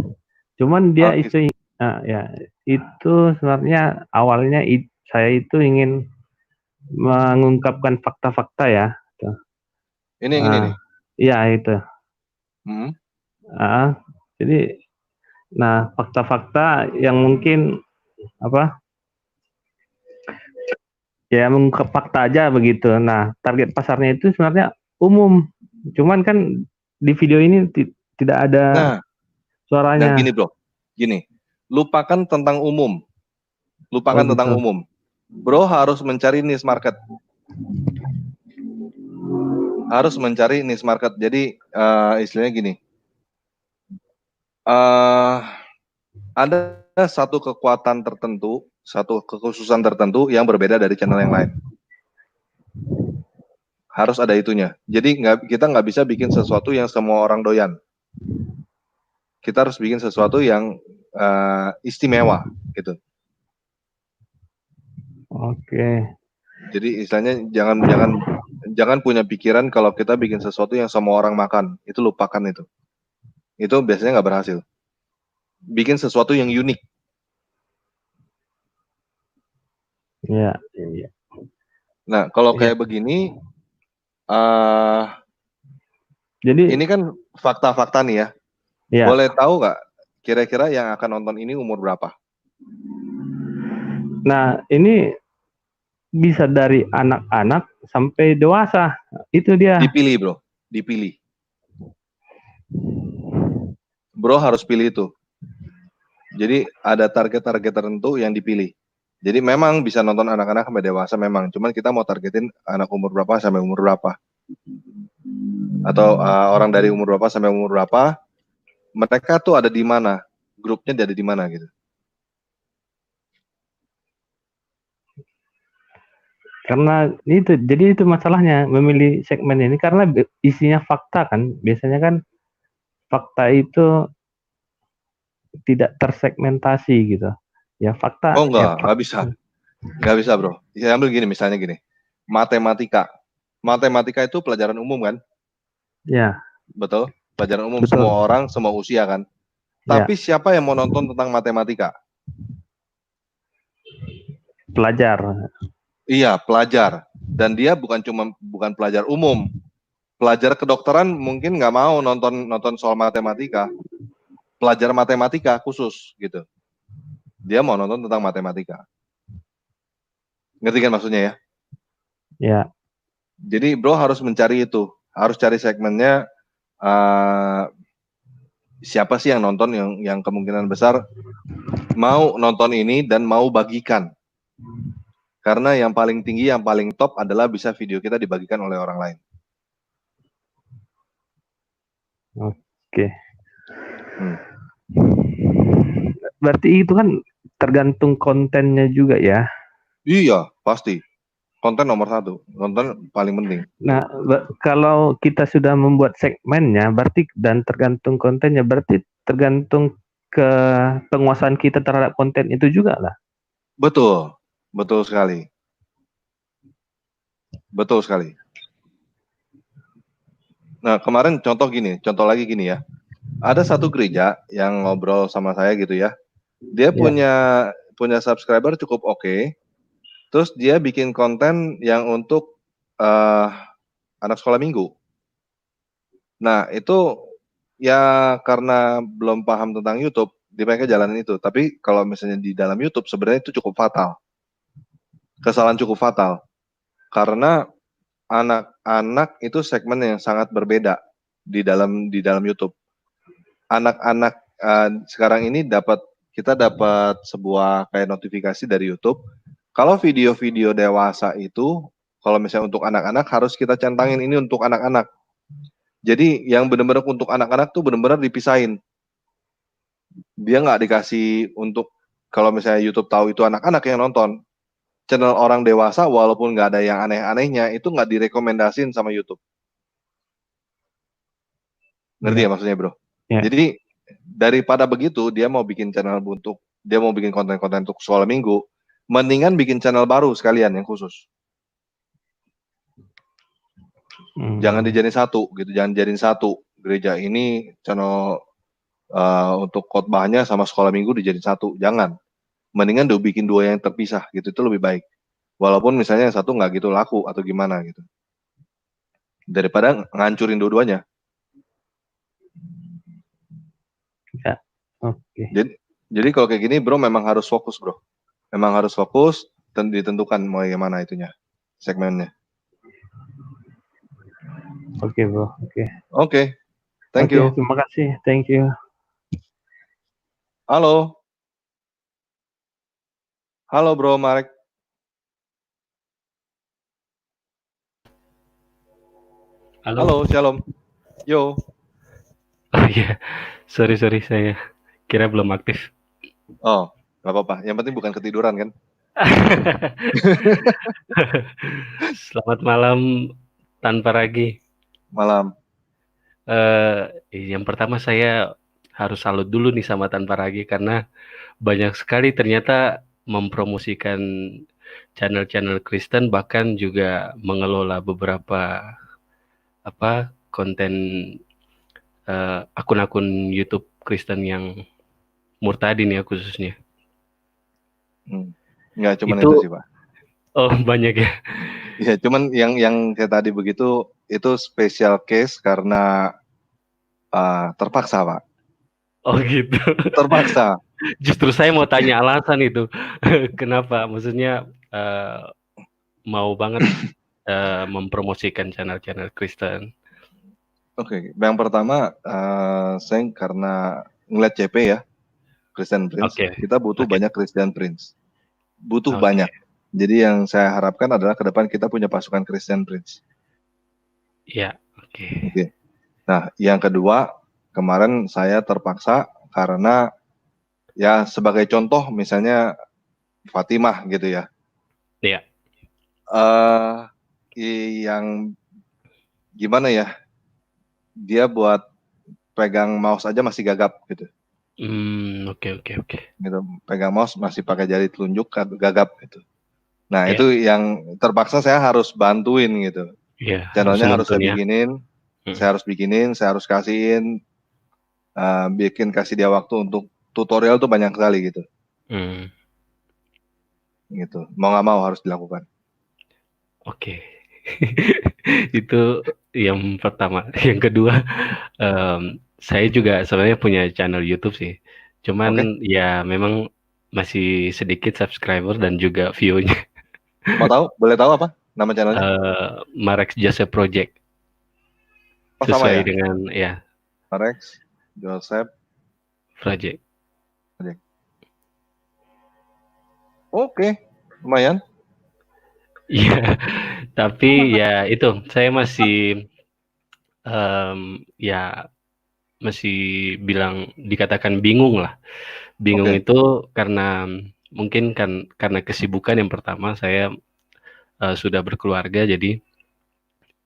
Cuman dia itu sebenarnya awalnya saya itu ingin mengungkapkan fakta-fakta ya. Ini yang ini nih. Iya itu. Jadi, nah fakta-fakta yang mungkin ya mengungkap fakta aja begitu. Nah target pasarnya itu sebenarnya umum. Cuman kan di video ini tidak ada suaranya. Nah gini bro, lupakan tentang umum. Tentang umum. Bro harus mencari niche market. Jadi istilahnya gini, ada satu kekuatan tertentu, satu kekhususan tertentu yang berbeda dari channel yang lain. Harus ada itunya. Jadi kita nggak bisa bikin sesuatu yang semua orang doyan. Kita harus bikin sesuatu yang istimewa gitu. Oke. Jadi istilahnya jangan punya pikiran kalau kita bikin sesuatu yang semua orang makan, itu lupakan itu. Itu biasanya nggak berhasil. Bikin sesuatu yang unik. Iya. Nah kalau kayak begini, jadi ini kan fakta-fakta nih ya. Boleh tahu nggak kira-kira yang akan nonton ini umur berapa? Nah ini bisa dari anak-anak sampai dewasa, itu dia. Dipilih bro, dipilih. Bro harus pilih itu. Jadi ada target-target tertentu yang dipilih. Jadi memang bisa nonton anak-anak sampai dewasa memang, cuman kita mau targetin anak umur berapa sampai umur berapa, atau orang dari umur berapa sampai umur berapa. Mereka tuh ada di mana, grupnya ada di mana gitu. Karena jadi itu masalahnya memilih segmen ini, karena isinya fakta kan. Biasanya kan fakta itu tidak tersegmentasi gitu. Ya fakta. Oh enggak bisa. Nggak bisa bro. Ya ambil gini, misalnya gini. Matematika itu pelajaran umum kan? Ya. Betul. Pelajaran umum. Betul. Semua orang, semua usia kan. Tapi siapa yang mau nonton tentang matematika? Pelajar. Iya, pelajar. Dan dia bukan pelajar umum. Pelajar kedokteran mungkin nggak mau nonton soal matematika. pelajar matematika khusus gitu. Dia mau nonton tentang matematika. Ngerti kan maksudnya ya? Ya. Jadi bro harus mencari itu, harus cari segmennya siapa sih yang nonton yang kemungkinan besar mau nonton ini dan mau bagikan. Karena yang paling tinggi, yang paling top adalah bisa video kita dibagikan oleh orang lain. Oke. Berarti itu kan tergantung kontennya juga ya? Iya, pasti. Konten nomor 1, konten paling penting. Nah, kalau kita sudah membuat segmennya, berarti dan tergantung kontennya, berarti tergantung ke penguasaan kita terhadap konten itu juga lah. Betul, betul sekali. Betul sekali. Nah, kemarin contoh lagi gini ya. Ada satu gereja yang ngobrol sama saya gitu ya. Dia punya subscriber cukup oke. Terus dia bikin konten yang untuk anak sekolah minggu. Nah, itu ya karena belum paham tentang YouTube, mereka jalanin itu. Tapi kalau misalnya di dalam YouTube sebenarnya itu cukup fatal. Kesalahan cukup fatal. Karena anak-anak itu segmen yang sangat berbeda di dalam YouTube. Anak-anak sekarang ini kita dapat sebuah kayak notifikasi dari YouTube. Kalau video-video dewasa itu, kalau misalnya untuk anak-anak harus kita centangin ini untuk anak-anak. Jadi yang benar-benar untuk anak-anak tuh benar-benar dipisahin. Dia nggak dikasih untuk kalau misalnya YouTube tahu itu anak-anak yang nonton. Channel orang dewasa walaupun nggak ada yang aneh-anehnya itu nggak direkomendasin sama YouTube. Ngerti ya maksudnya bro? Ya. Jadi daripada begitu dia mau bikin konten-konten untuk sekolah minggu, mendingan bikin channel baru sekalian yang khusus. Jangan dijadiin satu gitu, jangan jadiin satu gereja ini channel untuk khotbahnya sama sekolah minggu dijadiin satu, jangan. Mendingan bikin 2 yang terpisah gitu, itu lebih baik. Walaupun misalnya yang satu nggak gitu laku atau gimana gitu. Daripada ngancurin dua-duanya. Ya, oke. Jadi kalau kayak gini bro memang harus fokus bro. Memang harus fokus dan ditentukan mau yang mana itunya, segmennya. Oke bro, oke. Oke, thank you. Terima kasih, thank you. Halo. Halo bro Marek. Halo, shalom. Yo. Oh iya, sorry saya kira belum aktif. Oh, nggak apa-apa. Yang penting bukan ketiduran kan? Selamat malam Tanpa Ragi. Malam. Yang pertama saya harus salut dulu nih sama Tanpa Ragi karena banyak sekali ternyata mempromosikan channel-channel Kristen, bahkan juga mengelola beberapa konten akun-akun YouTube Kristen yang murtadin ya khususnya. Nggak cuma itu sih Pak. Oh banyak ya. Ya cuman yang kayak tadi begitu itu special case karena terpaksa Pak. Oh gitu. Terpaksa. Justru saya mau tanya alasan itu. Kenapa? Maksudnya mau banget mempromosikan channel-channel Kristen. Oke, yang pertama saya karena ngeliat CP ya, Christian Prince. Kita butuh banyak Christian Prince. Butuh banyak. Jadi yang saya harapkan adalah ke depan kita punya pasukan Christian Prince. Iya, oke. Nah, yang kedua, kemarin saya terpaksa karena ya sebagai contoh misalnya Fatimah gitu ya. Iya. Yang gimana ya? Dia buat pegang mouse aja masih gagap gitu. Oke. Gitu, pegang mouse masih pakai jari telunjuk gagap gitu. Nah, itu yang terpaksa saya harus bantuin gitu. Iya. Channelnya harus saya bikinin, saya harus kasihin, kasih dia waktu untuk tutorial tuh banyak sekali gitu. Gitu. Mau nggak mau harus dilakukan. Oke. Itu yang pertama. Yang kedua, Saya juga sebenarnya punya channel YouTube sih. Cuman ya memang masih sedikit subscriber dan juga view-nya. Mau tahu? Boleh tahu apa nama channelnya? Marex Joseph Project. Oh, sama Sesuai ya? dengan ya Marex Joseph Project. Oke, lumayan. Iya, tapi ya itu saya masih ya masih dikatakan bingung lah. Bingung itu karena mungkin karena kesibukan yang pertama saya sudah berkeluarga jadi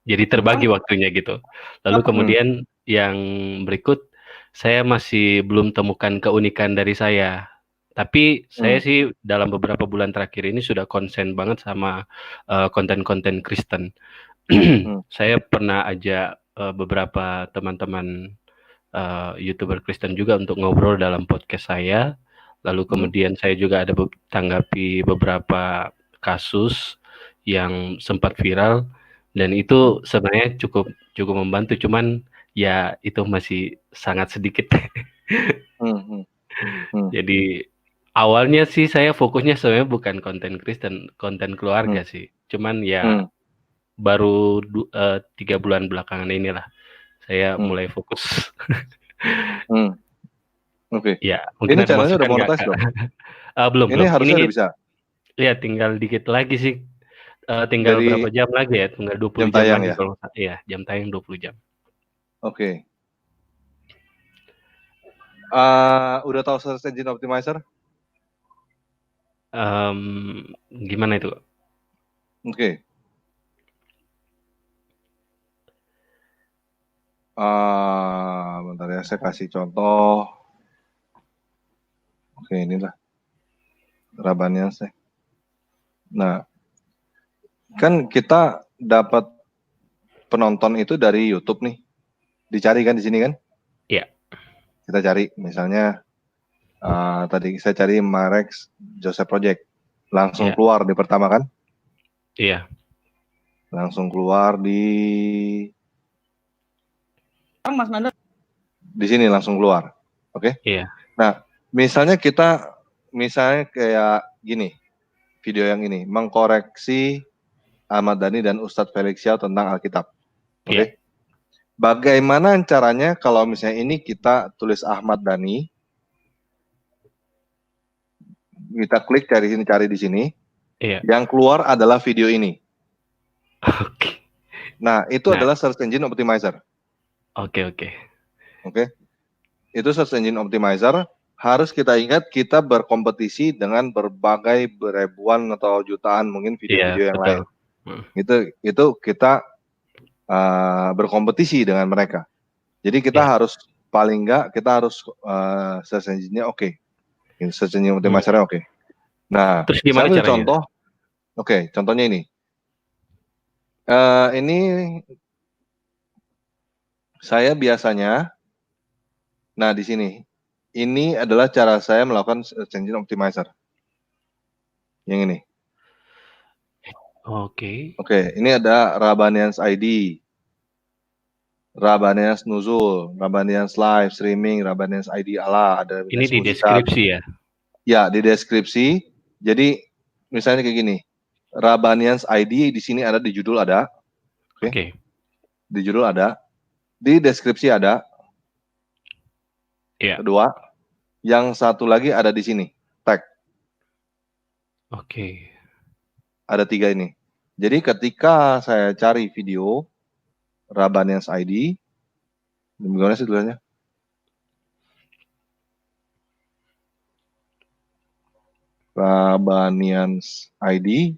terbagi waktunya gitu. Lalu kemudian yang berikut saya masih belum temukan keunikan dari saya. Tapi saya sih dalam beberapa bulan terakhir ini sudah konsen banget sama konten-konten Kristen. Saya pernah ajak beberapa teman-teman YouTuber Kristen juga untuk ngobrol dalam podcast saya. Lalu kemudian saya juga ada tanggapi beberapa kasus yang sempat viral dan itu sebenarnya cukup membantu, cuman ya itu masih sangat sedikit. Jadi awalnya sih saya fokusnya sebenarnya bukan konten Kristen, konten keluarga sih. Cuman ya baru 3 bulan belakangan inilah saya mulai fokus. Oke. Ya, mungkin Ini ada channelnya udah masukan nggak, monetize Kak? belum? Belum. Ini harusnya Ini udah bisa. ya tinggal dikit lagi sih. Tinggal Dari berapa jam lagi ya? Tinggal 20 jam jam tayang lagi ya? kalau iya, jam tayang 20 jam. Oke. Udah tahu search engine optimizer? Gimana itu? Oke. Bentar ya, saya kasih contoh. Oke, inilah Rabanians. Nah, kan kita dapat penonton itu dari YouTube nih. Dicari kan di sini kan? Iya. Kita cari, misalnya tadi saya cari Marex Joseph Project. Langsung keluar di pertama kan? Iya. Langsung keluar di Mas Nanda. Di sini langsung keluar. Oke? Iya. Nah, misalnya kayak gini. Video yang ini mengkoreksi Ahmad Dhani dan Ustadz Felix Xiao tentang Alkitab. Oke? Bagaimana caranya kalau misalnya ini kita tulis Ahmad Dhani, kita klik cari di sini. Iya. Yang keluar adalah video ini. Oke. Nah, itu adalah search engine optimizer. Oke. Itu search engine optimizer. Harus kita ingat kita berkompetisi dengan berbagai ribuan atau jutaan mungkin video-video yang lain. Itu kita berkompetisi dengan mereka. Jadi kita harus paling enggak kita harus search engine-nya oke. Search engine optimizer-nya oke. Nah, terus gimana saya caranya? Contoh. Contohnya ini. Ini saya biasanya, nah di sini, ini adalah cara saya melakukan search engine optimizer. Yang ini. Oke, ini ada Rabanians ID, Rabanians Nuzul, Rabanians Live Streaming, Rabanians ID Allah, ada. Ini di deskripsi ya? Ya, di deskripsi. Jadi misalnya kayak gini, Rabanians ID di sini ada, di judul ada. Oke. Di judul ada, di deskripsi ada. Iya. Kedua, yang satu lagi ada di sini, tag. Oke. Ada 3 ini. Jadi ketika saya cari video Rabanians ID, gimana sih tulisannya? Rabanians ID,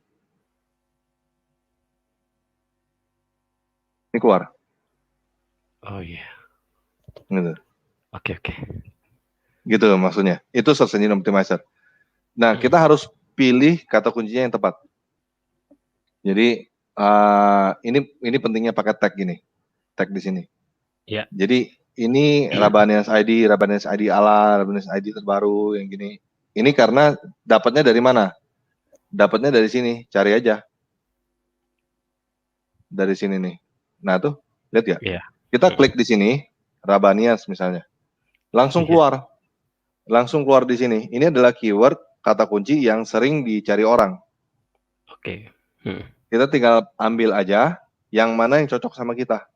ini keluar. Oh iya. Gitu. Oke. Gitu maksudnya. Itu search engine optimizer. Nah, kita harus pilih kata kuncinya yang tepat. Jadi ini pentingnya pakai tag gini. Tag di sini. Ya. Jadi ini Rabanians ID Allah, Rabanians ID terbaru yang gini. Ini karena dapatnya dari mana? Dapatnya dari sini, cari aja. Dari sini nih. Nah, tuh, lihat ya. Iya. Kita klik di sini, Rabanias misalnya. Langsung keluar di sini. Ini adalah keyword kata kunci yang sering dicari orang. Oke. Kita tinggal ambil aja yang mana yang cocok sama kita.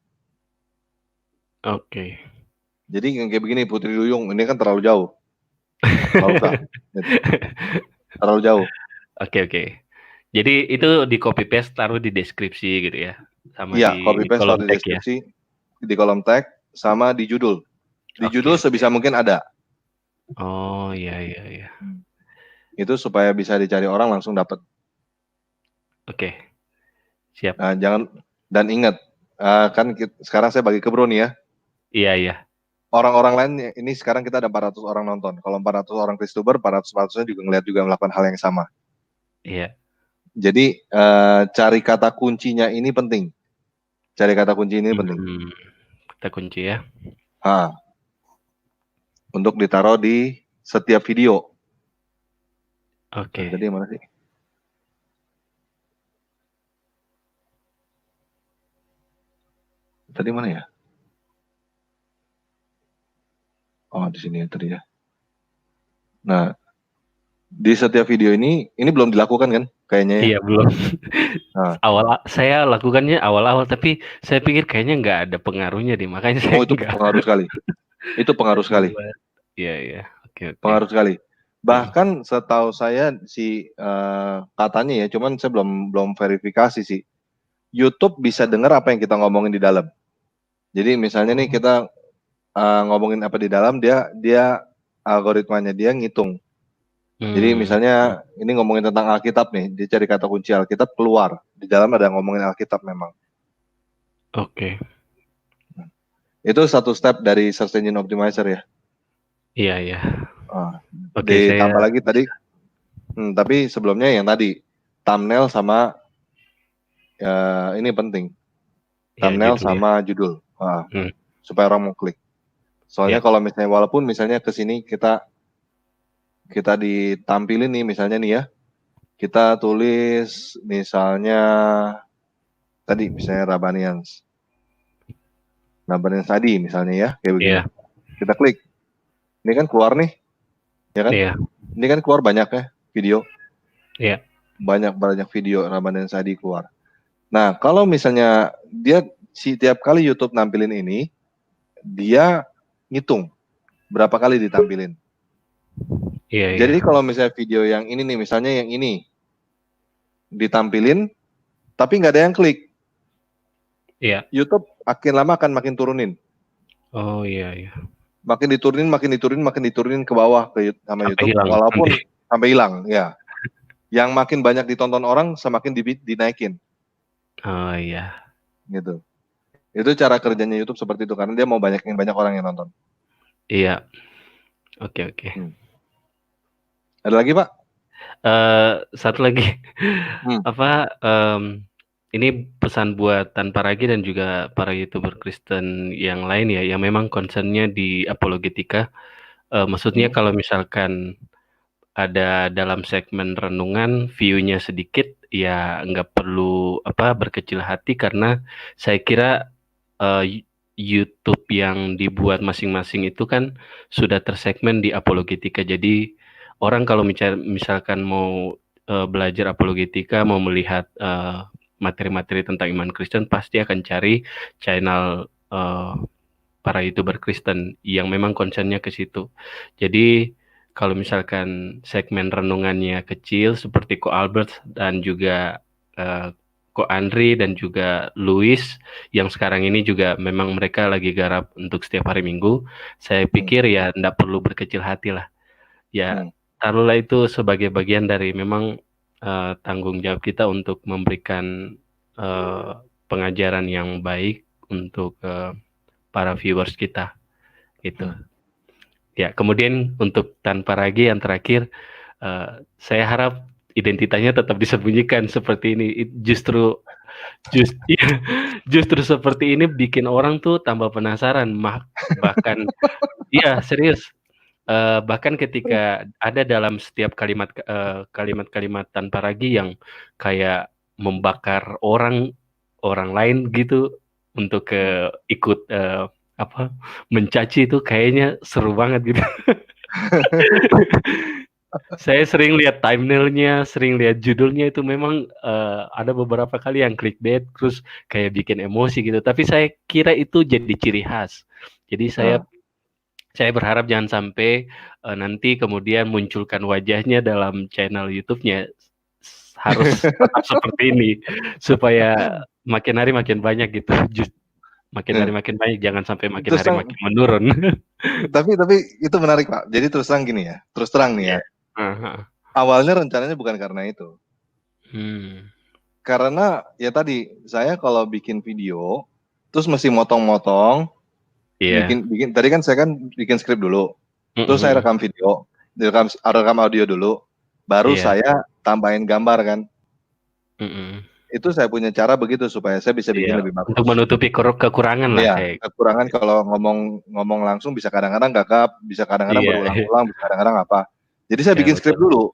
Oke. Jadi yang kayak begini, Putri Duyung, ini kan terlalu jauh. Nggak usah. Gitu. Terlalu jauh. Oke. Jadi itu di copy paste taruh di deskripsi gitu ya. Sama Iya, di copy paste kolom taruh di tag ya. deskripsi, di kolom tag, sama di judul. Di judul sebisa mungkin ada. Oh iya. Itu supaya bisa dicari orang langsung dapat. Oke. Siap. Nah, dan ingat, kan sekarang saya bagi ke Bro nih ya. Iya. Orang-orang lain ini sekarang kita ada 400 orang nonton. Kalau 400 orang Kristuber, 400-400-nya juga ngeliat juga melakukan hal yang sama. Iya. Jadi cari kata kuncinya ini penting. Kata kunci ya. Untuk ditaruh di setiap video. Oke. Jadi mana sih? Tadi mana ya? Oh, di sini tadi ya. Nah, di setiap video ini belum dilakukan kan? Kayaknya ya. Iya, belum. Saya lakukannya awal-awal, tapi saya pikir kayaknya nggak ada pengaruhnya deh, makanya saya itu pengaruh sekali. Itu pengaruh sekali. Iya. Oke. Pengaruh sekali. Bahkan setahu saya katanya ya, cuman saya belum verifikasi sih. YouTube bisa dengar apa yang kita ngomongin di dalam. Jadi misalnya nih kita ngomongin apa di dalam, dia algoritmanya dia ngitung. Jadi misalnya ini ngomongin tentang Alkitab nih, dia cari kata kunci Alkitab, keluar. Di dalam ada ngomongin Alkitab memang. Oke. Itu satu step dari search engine optimizer ya. Iya. Oke, ditambah lagi tadi. Tapi sebelumnya yang tadi thumbnail sama ini penting. Thumbnail sama judul. Supaya orang mau klik. Soalnya kalau misalnya walaupun misalnya ke sini kita ditampilin nih misalnya nih ya. Kita tulis misalnya tadi misalnya Rabanians tadi misalnya ya, kayak begini. Kita klik. Ini kan keluar nih. Ya kan? Ini kan keluar banyak ya video. Iya. Banyak video Rabanians tadi keluar. Nah, kalau misalnya dia tiap kali YouTube nampilin ini, dia ngitung berapa kali ditampilin. Iya. Jadi kalau misalnya video yang ini nih, misalnya yang ini ditampilin, tapi nggak ada yang klik. Iya. YouTube makin lama akan makin turunin. Oh iya. Makin diturunin ke bawah sama sampai YouTube, hilang, walaupun sampai hilang ya. Yang makin banyak ditonton orang, semakin dinaikin. Oh iya. Gitu. Itu cara kerjanya YouTube seperti itu karena dia mau banyak orang yang nonton. Iya. Oke. Ada lagi, Pak? Satu lagi. Ini pesan buat Tanpa Ragi dan juga para YouTuber Kristen yang lain ya, yang memang concernnya di apologetika. Maksudnya kalau misalkan ada dalam segmen renungan view-nya sedikit, ya nggak perlu berkecil hati karena saya kira YouTube yang dibuat masing-masing itu kan sudah tersegmen di apologetika. Jadi orang kalau misalkan mau belajar apologetika, mau melihat materi-materi tentang iman Kristen, pasti akan cari channel para YouTuber Kristen yang memang concernnya ke situ. Jadi kalau misalkan segmen renungannya kecil seperti Ko Albert dan juga Ko Andri dan juga Louis yang sekarang ini juga memang mereka lagi garap untuk setiap hari Minggu, saya pikir ya enggak perlu berkecil hati lah. Ya taruhlah itu sebagai bagian dari memang tanggung jawab kita untuk memberikan pengajaran yang baik untuk para viewers kita gitu. Ya, kemudian untuk Tanpa Ragi yang terakhir, saya harap identitasnya tetap disembunyikan seperti ini. Justru seperti ini bikin orang tuh tambah penasaran, bahkan iya serius. Bahkan ketika ada dalam setiap kalimat-kalimat Tanpa Ragi yang kayak membakar orang lain gitu untuk ikut mencaci itu kayaknya seru banget gitu. Saya sering lihat thumbnail-nya, sering lihat judulnya itu memang ada beberapa kali yang clickbait, terus kayak bikin emosi gitu. Tapi saya kira itu jadi ciri khas. Jadi saya berharap jangan sampai nanti kemudian munculkan wajahnya dalam channel YouTube-nya harus tetap seperti ini supaya makin hari makin banyak gitu. Makin hari makin banyak, jangan sampai makin hari makin menurun. Tapi itu menarik, Pak. Jadi terus terang gini ya, terus terang nih ya. Awalnya rencananya bukan karena itu. Karena ya tadi saya kalau bikin video terus mesti motong-motong, bikin tadi kan saya kan bikin skrip dulu, terus saya rekam video, rekam audio dulu, baru saya tambahin gambar kan. Itu saya punya cara begitu supaya saya bisa bikin lebih bagus. Untuk menutupi kekurangan lah. Iya, kekurangan kalau ngomong langsung bisa kadang-kadang gagap, bisa kadang-kadang berulang-ulang, bisa kadang-kadang apa. Jadi saya bikin skrip dulu.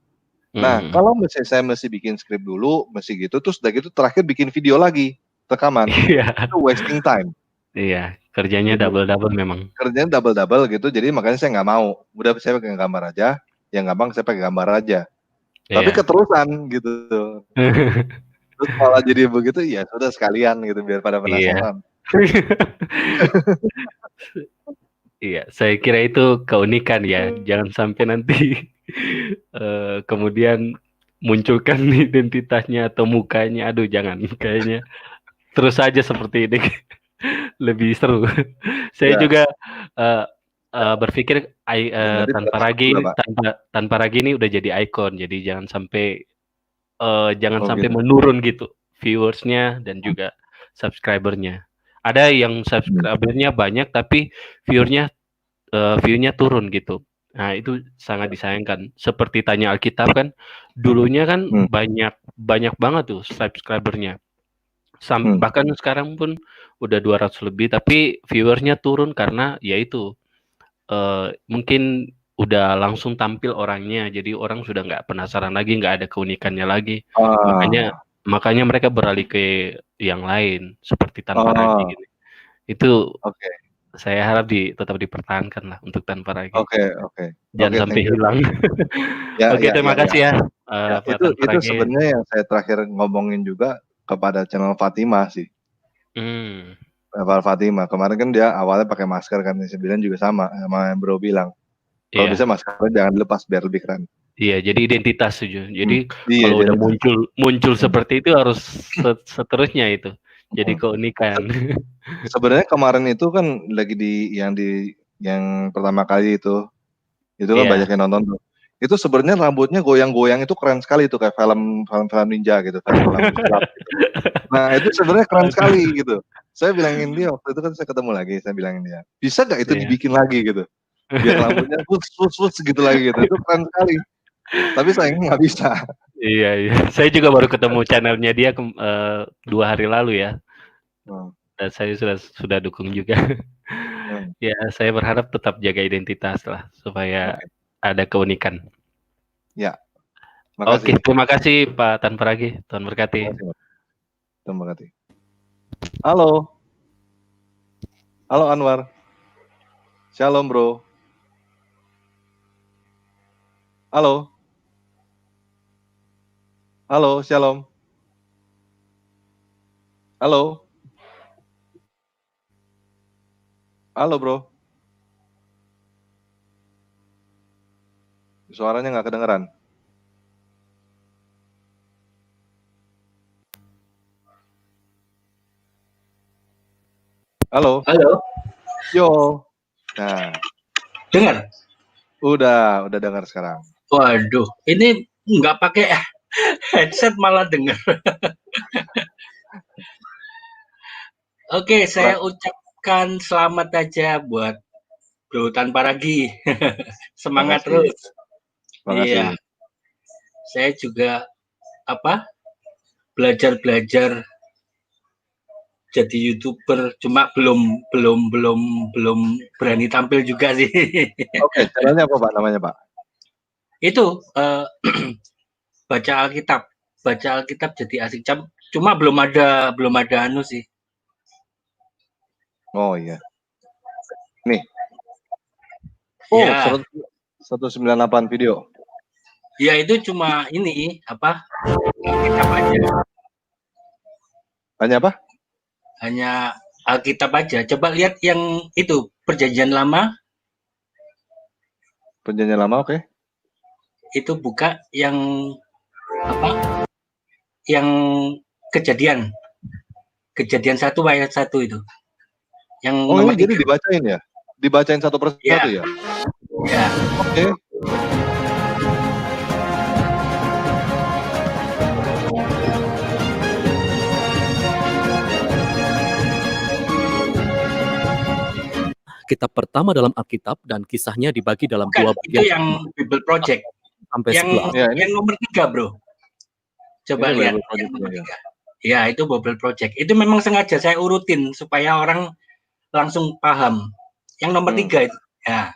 Nah, kalau saya mesti bikin skrip dulu, mesti gitu, terus udah gitu terakhir bikin video lagi, rekaman. Itu wasting time. Iya, kerjanya double-double memang. Kerjanya double-double gitu, jadi makanya saya nggak mau. Udah saya pakai gambar aja, yang gampang saya pakai gambar aja. Tapi keterusan gitu. Terus malah jadi begitu, ya sudah sekalian gitu, biar pada penasaran. Iya, saya kira itu keunikan ya. Jangan sampai nanti kemudian munculkan identitasnya atau mukanya. Aduh, jangan. Kayaknya terus saja seperti ini. Lebih seru. Saya juga berpikir tanpa Ragi ini udah jadi ikon. Jadi jangan sampai menurun gitu viewersnya dan juga subscribernya. Ada yang subscribernya banyak tapi view-nya turun gitu. Nah, itu sangat disayangkan. Seperti Tanya Alkitab kan, dulunya kan banyak banget tuh subscribernya. Bahkan sekarang pun udah 200 lebih, tapi viewersnya turun karena yaitu mungkin udah langsung tampil orangnya, jadi orang sudah nggak penasaran lagi, nggak ada keunikannya lagi. Makanya mereka beralih ke yang lain seperti Tanpa Ragi gini. Itu saya harap tetap dipertahankan lah untuk Tanpa Ragi. Jangan sampai hilang. Terima kasih ya. Itu sebenarnya yang saya terakhir ngomongin juga kepada channel Fatima sih. Fatima kemarin kan dia awalnya pakai masker kan, saya bilang juga sama yang Bro bilang. Kalau bisa maskernya jangan dilepas biar lebih keren. Iya, jadi identitas saja. Jadi kalau udah muncul seperti itu harus seterusnya itu. Jadi keunikan. Sebenarnya kemarin itu kan lagi yang pertama kali itu kan banyak yang nonton tuh. Itu sebenarnya rambutnya goyang-goyang itu keren sekali tuh, kayak film ninja gitu, film gitu. Nah, itu sebenarnya keren sekali gitu. Saya bilangin dia waktu itu kan saya ketemu lagi, saya bilangin dia, bisa nggak itu dibikin lagi gitu, biar rambutnya futs gitu lagi gitu, itu keren sekali. Tapi sayangnya nggak bisa. Iya. Saya juga baru ketemu channelnya dia 2 hari lalu ya. Dan saya sudah dukung juga. Ya, saya berharap tetap jaga identitas lah supaya ada keunikan. Ya. Oke, terima kasih Pak Tanpa Ragi. Tuhan berkati. Tuhan berkati. Halo Anwar. Shalom bro. Halo, shalom. Halo bro. Suaranya nggak kedengeran. Halo. Yo. Nah. Dengar? Udah dengar sekarang. Waduh, ini nggak pakai headset malah dengar. Oke, saya ucapkan selamat aja buat Bro Tanpa Ragi. Semangat terus. Iya. Saya juga belajar jadi YouTuber, cuma belum berani tampil juga sih. Oke, channelnya apa Pak namanya Pak? Itu baca Alkitab jadi asik, cuma belum ada anu sih. Oh iya. Nih. Oh, Ya. 198 video. Ya itu cuma ini apa? Alkitab aja. Hanya apa? Hanya Alkitab aja. Coba lihat yang itu Perjanjian Lama. Perjanjian Lama, oke. Itu buka yang apa? Yang Kejadian 1 ayat 1 itu. Yang Oh, nomor ini jadi 3. dibacain ya? Dibacain satu persatu ya? Ya. Oke. Kitab pertama dalam Alkitab dan kisahnya dibagi dalam Bukan, dua bagian. itu yang Bible Project. Sampai yang, 11. Ya, yang nomor 3, bro. Coba ini lihat Bible Project yang nomor ya. 3. Ya, itu Bible Project. Itu memang sengaja saya urutin supaya orang langsung paham. Yang nomor 3 itu. Ya.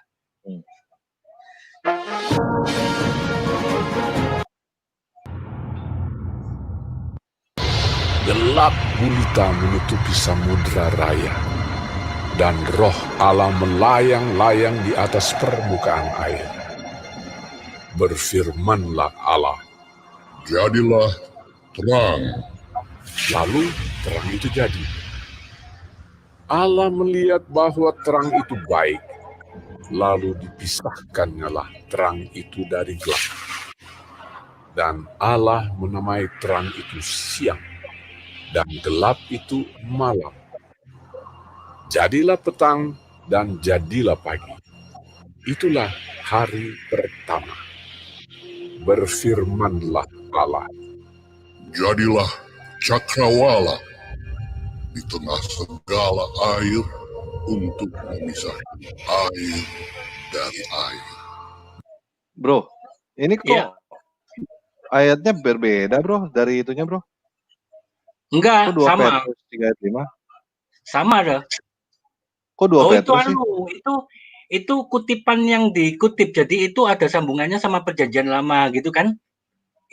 Gelap gulita menutupi samudra raya, dan roh Allah melayang-layang di atas permukaan air. Berfirmanlah Allah, jadilah terang. Lalu terang itu jadi. Allah melihat bahwa terang itu baik, lalu dipisahkannyalah terang itu dari gelap. Dan Allah menamai terang itu siang, dan gelap itu malam. Jadilah petang dan jadilah pagi. Itulah hari pertama. Berfirmanlah Allah, jadilah cakrawala di tengah segala air untuk memisahkan air dari air. Bro, ini kok ayatnya berbeda, bro, dari itunya, bro? Enggak, kok 2 sama. Petrus 3 ayat 5? Sama dah. Kok 2 Petrus sih? Itu kutipan yang dikutip. Jadi itu ada sambungannya sama Perjanjian Lama gitu kan?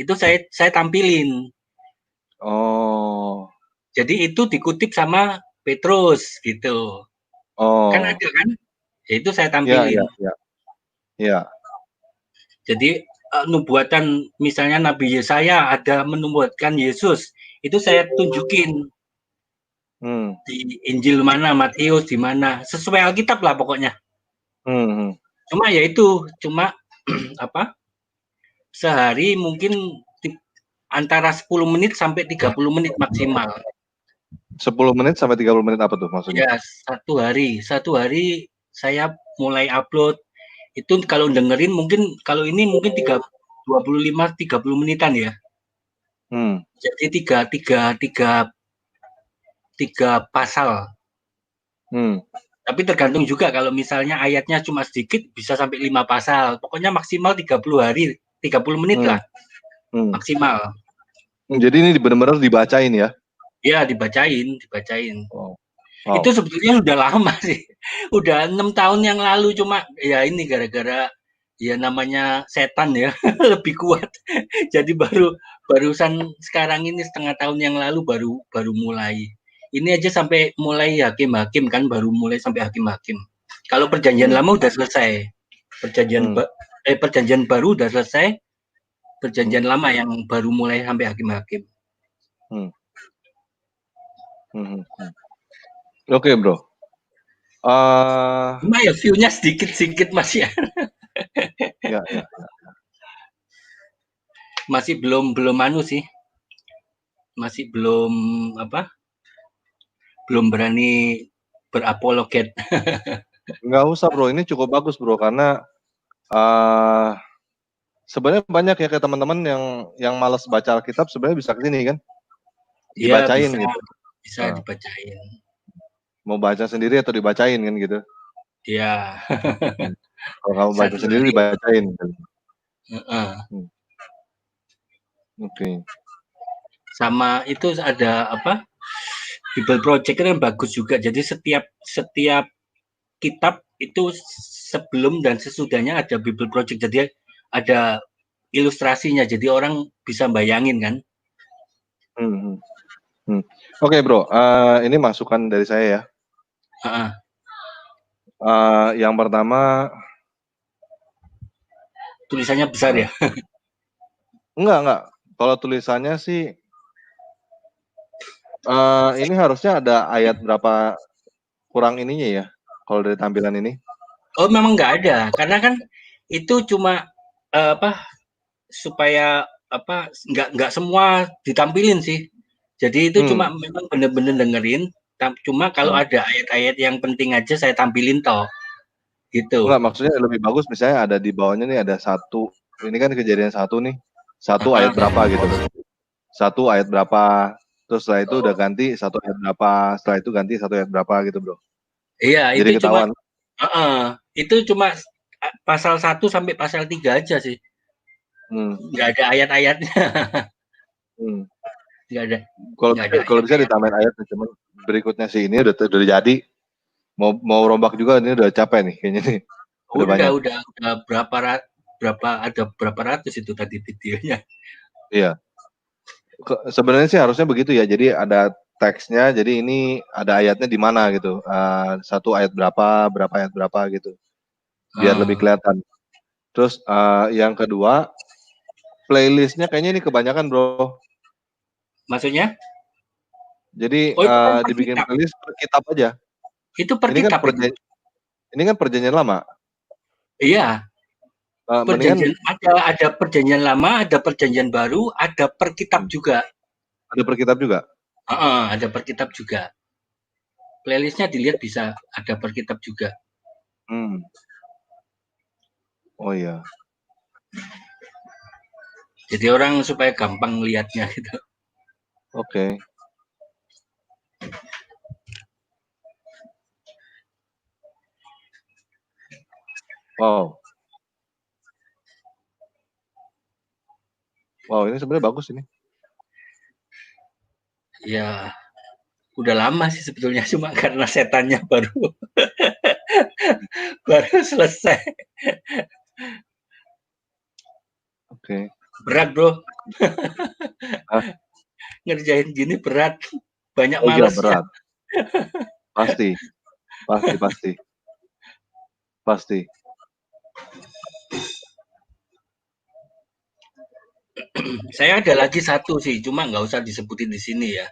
Itu saya tampilin. Oh. Jadi itu dikutip sama Petrus gitu. Oh. Kan ada kan? Ya, itu saya tampilin. Ya. Jadi nubuatan misalnya Nabi Yesaya ada menubuatkan Yesus, itu saya tunjukin di Injil mana, Matius di mana, sesuai Alkitab lah pokoknya. Cuma ya itu, apa? Sehari mungkin antara 10 menit sampai 30 menit maksimal. 10 menit sampai 30 menit apa tuh maksudnya? Ya, satu hari saya mulai upload. Itu kalau dengerin mungkin kalau ini mungkin 25-30 menitan ya. Jadi tiga pasal. Tapi tergantung juga kalau misalnya ayatnya cuma sedikit bisa sampai 5 pasal. Pokoknya maksimal 30 menit lah. Maksimal. Jadi ini benar-benar dibacain ya? Ya, dibacain. Wow. Itu sebetulnya udah lama sih. Udah 6 tahun yang lalu, cuma ya ini gara-gara ya namanya setan ya lebih kuat. Jadi barusan sekarang ini setengah tahun yang lalu baru mulai. Ini aja sampai mulai hakim-hakim kan, baru mulai sampai hakim-hakim. Kalau Perjanjian Lama udah selesai. Perjanjian baru udah selesai. Perjanjian Lama yang baru mulai sampai hakim-hakim. Oke, bro. Cuma ya view-nya sedikit masih. Ya. Masih belum anu sih. Masih belum belum berani berapologet. Nggak usah, bro. Ini cukup bagus, bro, karena sebenarnya banyak ya kayak teman-teman yang malas baca Alkitab sebenarnya bisa kesini kan? Dibacain ya, gitu. Bisa dibacain. Mau baca sendiri atau dibacain kan gitu? Iya. Kalau kamu baca sendiri dibacain. Kan? Oke. Sama itu ada Bible Project kan bagus juga. Jadi setiap kitab itu sebelum dan sesudahnya ada Bible Project. Jadi ada ilustrasinya. Jadi orang bisa bayangin kan. Oke, bro. Ini masukan dari saya ya. Yang pertama tulisannya besar ya? Enggak. Kalau tulisannya sih ini harusnya ada ayat berapa kurang ininya ya, kalau dari tampilan ini? Oh, memang nggak ada, karena kan itu cuma supaya nggak semua ditampilin sih. Jadi itu cuma memang bener-bener dengerin. Cuma kalau ada ayat-ayat yang penting aja saya tampilin toh, gitu. Enggak, maksudnya lebih bagus misalnya ada di bawahnya nih ada 1, ini kan Kejadian 1 nih, 1 ayat berapa gitu. 1 ayat berapa, terus setelah itu udah ganti 1 ayat berapa, setelah itu ganti 1 ayat berapa gitu, Bro. Iya, Jadi itu cuma ketahuan. itu cuma pasal 1 sampai pasal 3 aja sih. Nggak ada ayat-ayatnya. Nggak ada. Kalau bisa ditambahin ayatnya, cuman berikutnya sih ini udah jadi. Mau rombak juga ini udah capek nih kayaknya nih. Udah berapa ratus itu tadi videonya. Iya. Sebenarnya sih harusnya begitu ya. Jadi ada teksnya, jadi ini ada ayatnya di mana gitu. 1 ayat berapa ayat berapa gitu. Biar lebih kelihatan. Terus yang kedua, playlistnya kayaknya ini kebanyakan, Bro. Maksudnya? Jadi dibikin playlist per kitab aja. Itu per kitab itu. Ini kan perjanjian lama. Iya. Ada perjanjian lama, ada perjanjian baru, ada per kitab juga. Ada per kitab juga? Ada per kitab juga. Playlistnya dilihat bisa ada per kitab juga. Oh iya. Jadi orang supaya gampang lihatnya gitu. Oke. Wow, ini sebenarnya bagus ini. Ya, udah lama sih sebetulnya, cuma karena setannya baru selesai. Oke. Berat, Bro. Ngerjain gini berat. Banyak iya, malesnya. berat. Pasti. Saya ada lagi satu sih, cuma nggak usah disebutin di sini ya.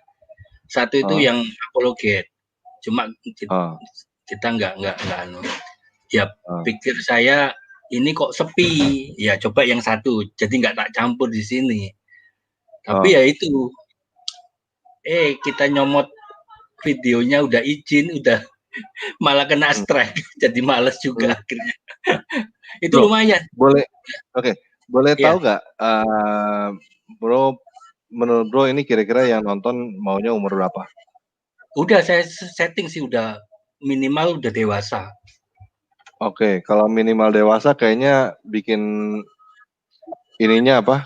Satu itu yang apologet. Cuma kita nggak ya pikir saya ini kok sepi, ya coba yang satu, jadi nggak tak campur di sini. Tapi ya itu, kita nyomot videonya udah izin, udah malah kena strike, jadi males juga akhirnya. Itu Bro, lumayan. Boleh tahu nggak, Bro, menurut Bro ini kira-kira yang nonton maunya umur berapa? Udah saya setting sih, udah minimal udah dewasa. Oke, kalau minimal dewasa kayaknya bikin ininya apa?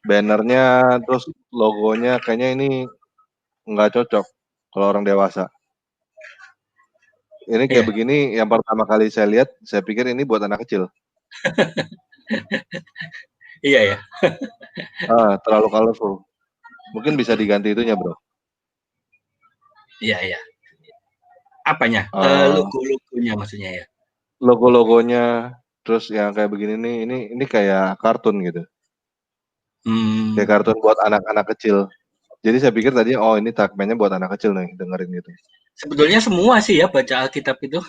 Bannernya terus logonya kayaknya ini nggak cocok kalau orang dewasa. Ini kayak begini yang pertama kali saya lihat, saya pikir ini buat anak kecil. Iya ya. Terlalu colorful. Mungkin bisa diganti itunya, Bro. Iya. Apanya? Logo-logonya maksudnya ya? Logo-logonya, terus yang kayak begini nih, ini kayak kartun gitu. Kayak kartun buat anak-anak kecil. Jadi saya pikir tadi, ini tagline-nya buat anak kecil nih, dengerin gitu. Sebetulnya semua sih ya baca Alkitab itu.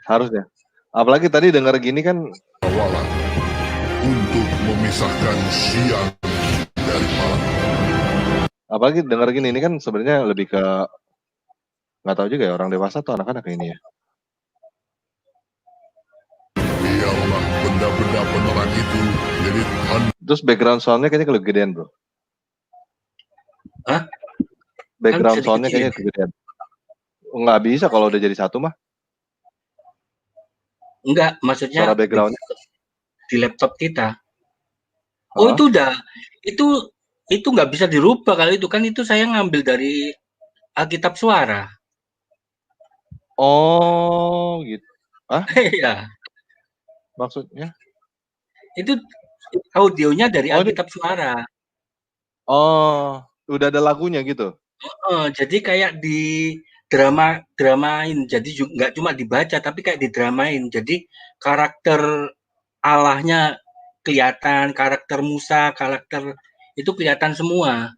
Harusnya. Apalagi tadi denger gini kan. Untuk memisahkan siang dari malam. Apalagi denger gini, ini kan sebenarnya lebih ke nggak tahu juga ya orang dewasa atau anak-anak ini ya. Biarlah benda-benda penerang itu jadi Terus background soundnya kayaknya kegedean, Bro. Hah? Background soundnya kayaknya kegedean. Nggak bisa kalau udah jadi satu mah. Enggak, maksudnya suara backgroundnya di laptop kita. Itu udah, itu nggak bisa dirubah kalau itu kan, itu saya ngambil dari Alkitab Suara. Oh, gitu. Iya. Maksudnya? Itu audionya dari Alkitab Suara. udah ada lagunya gitu. Jadi kayak di dramain. Jadi nggak cuma dibaca tapi kayak didramain. Jadi karakter Allahnya kelihatan, karakter Musa, karakter itu kelihatan semua.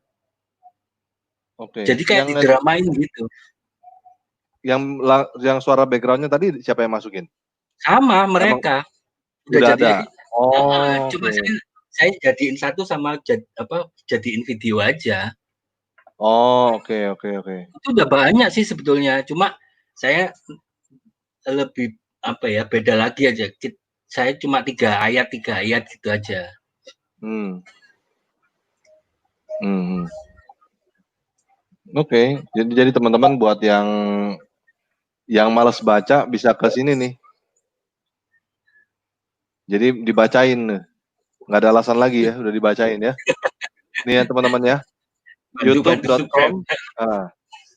Oke. Jadi kayak didramain gitu. Yang suara backgroundnya tadi siapa yang masukin? Sama mereka. Udah ada. Cuma saya jadiin satu sama jadiin video aja. Oke. Itu udah banyak sih sebetulnya. Cuma saya lebih beda lagi aja. Saya cuma 3 ayat gitu aja. Oke. Jadi teman-teman buat yang malas baca bisa ke sini nih. Jadi dibacain, nggak ada alasan lagi ya, udah dibacain ya. Nih ya teman-teman ya,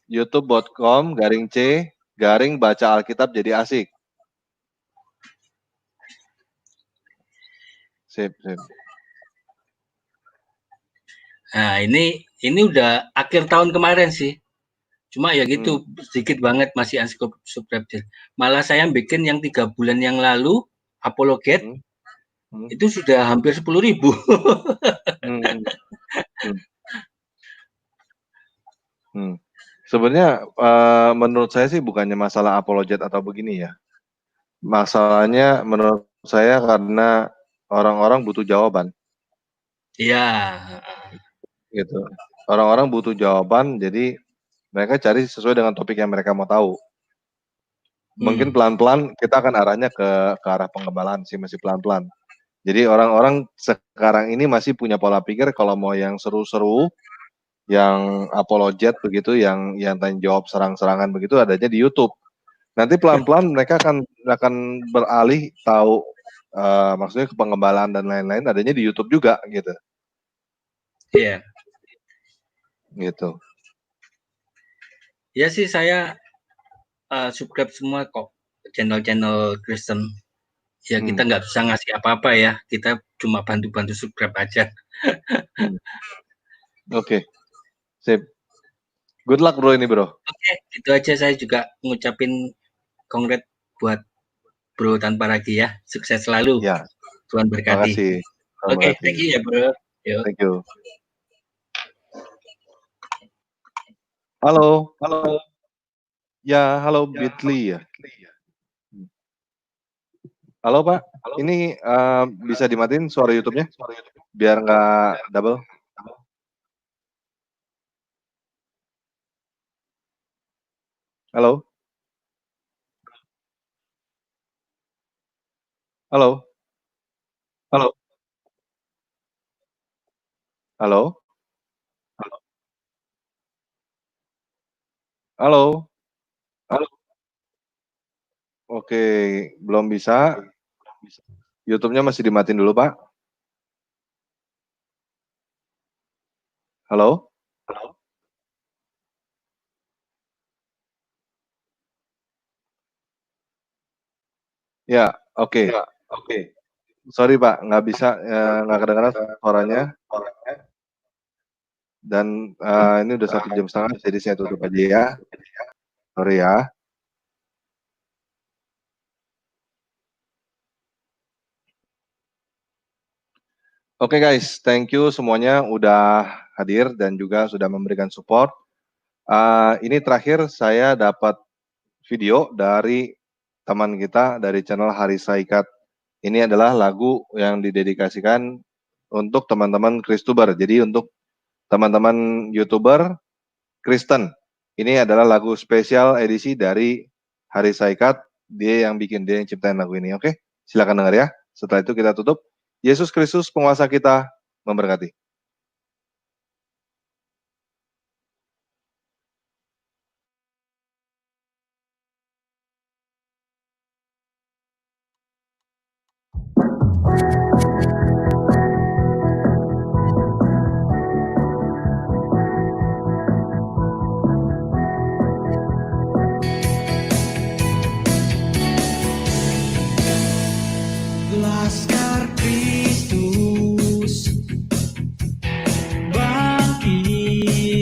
youtube.com/baca Alkitab jadi asik. Sip. Nah ini udah akhir tahun kemarin sih. Cuma ya gitu, sedikit banget masih unsubscribed. Malah saya bikin yang 3 bulan yang lalu, Apologet, itu sudah hampir 10.000. Sebenarnya menurut saya sih bukannya masalah apologet atau begini ya. Masalahnya menurut saya karena orang-orang butuh jawaban. Iya. Gitu. Orang-orang butuh jawaban, jadi mereka cari sesuai dengan topik yang mereka mau tahu. Mungkin pelan-pelan kita akan arahnya ke arah penggembalaan sih, masih pelan-pelan. Jadi orang-orang sekarang ini masih punya pola pikir kalau mau yang seru-seru, yang apologet begitu, yang tanya jawab serang-serangan begitu adanya di YouTube. Nanti pelan-pelan mereka akan beralih tahu maksudnya ke penggembalaan dan lain-lain adanya di YouTube juga gitu. Iya. Gitu. Ya sih saya subscribe semua kok channel-channel Kristen. Ya kita nggak bisa ngasih apa-apa ya, kita cuma bantu-bantu subscribe aja. Oke. Sip. Good luck bro ini bro. Oke, itu aja saya juga ngucapin kongres buat bro Tanpa Ragi ya. Sukses selalu. Ya. Tuhan berkati. Terima kasih. Oke, thank you ya bro. Yo. Thank you. Halo. Ya, halo Bitli ya. Halo Pak, ini bisa dimatiin suara YouTube-nya? Biar nggak double. Halo? Halo? Halo? Halo? Halo? Halo? Oke, belum bisa. YouTube-nya masih dimatiin dulu, Pak. Halo? Ya, oke. Sorry Pak, nggak bisa, nggak kedengaran suaranya. Dan ini udah 1 jam setengah, jadi saya tutup aja ya. Sorry ya. Oke guys, thank you semuanya udah hadir dan juga sudah memberikan support. Ini terakhir saya dapat video dari teman kita dari channel Hari Saikat. Ini adalah lagu yang didedikasikan untuk teman-teman Kristuber. Jadi untuk teman-teman YouTuber Kristen. Ini adalah lagu spesial edisi dari Hari Saikat. Dia yang bikin, dia yang ciptain lagu ini. Oke, silakan dengar ya. Setelah itu kita tutup. Yesus Kristus penguasa kita memberkati. Laskar Kristus bangkit.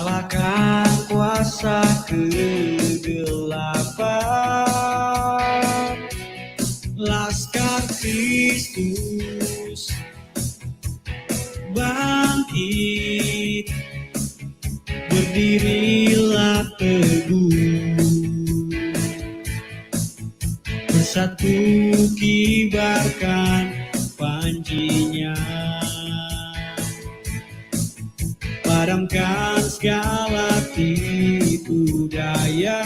kalahkan kuasa kegelapan. Laskar Kristus bangkit, berdirilah teguh, bersatu kibarkan panjinya, padamkan segala tipu daya.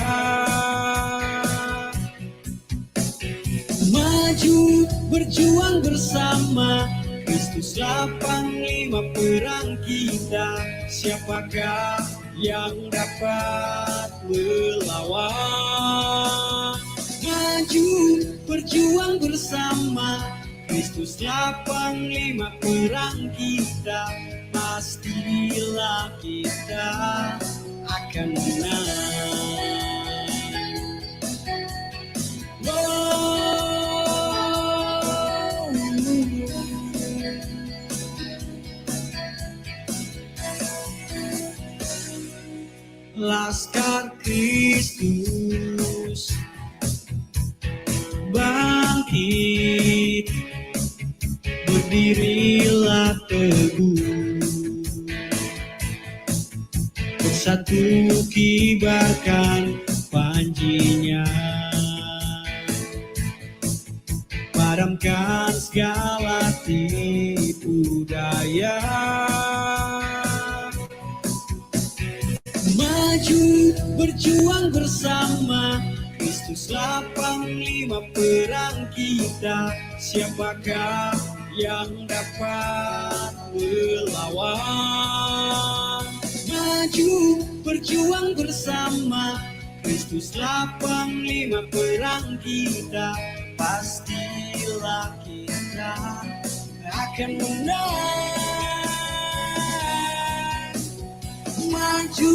Maju berjuang bersama, Kristuslah panglima perang kita. Siapakah yang dapat melawan? Maju berjuang bersama, Kristuslah panglima perang kita. Pastilah kita akan menang. Laskar Kristus bangkit, berdirilah teguh, bersatu kibarkan panjinya, padamkan segala tipu daya. Maju berjuang bersama, Kristuslah panglima perang kita. Siapakah yang dapat melawan? Maju berjuang bersama, Kristuslah panglima perang kita. Pastilah kita akan menang. Maju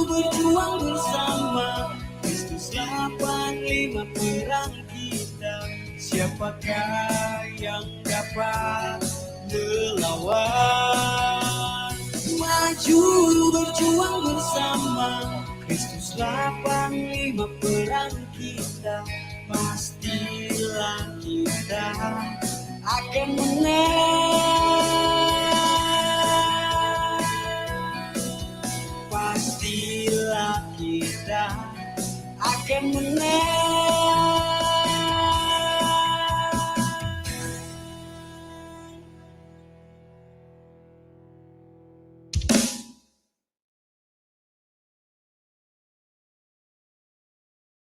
berjuang bersama, Kristuslah panglima perang kita. Siapakah yang dapat melawan? Maju berjuang bersama, Kristuslah panglima perang kita. Pastilah kita akan menang. Pastilah kita akan menang.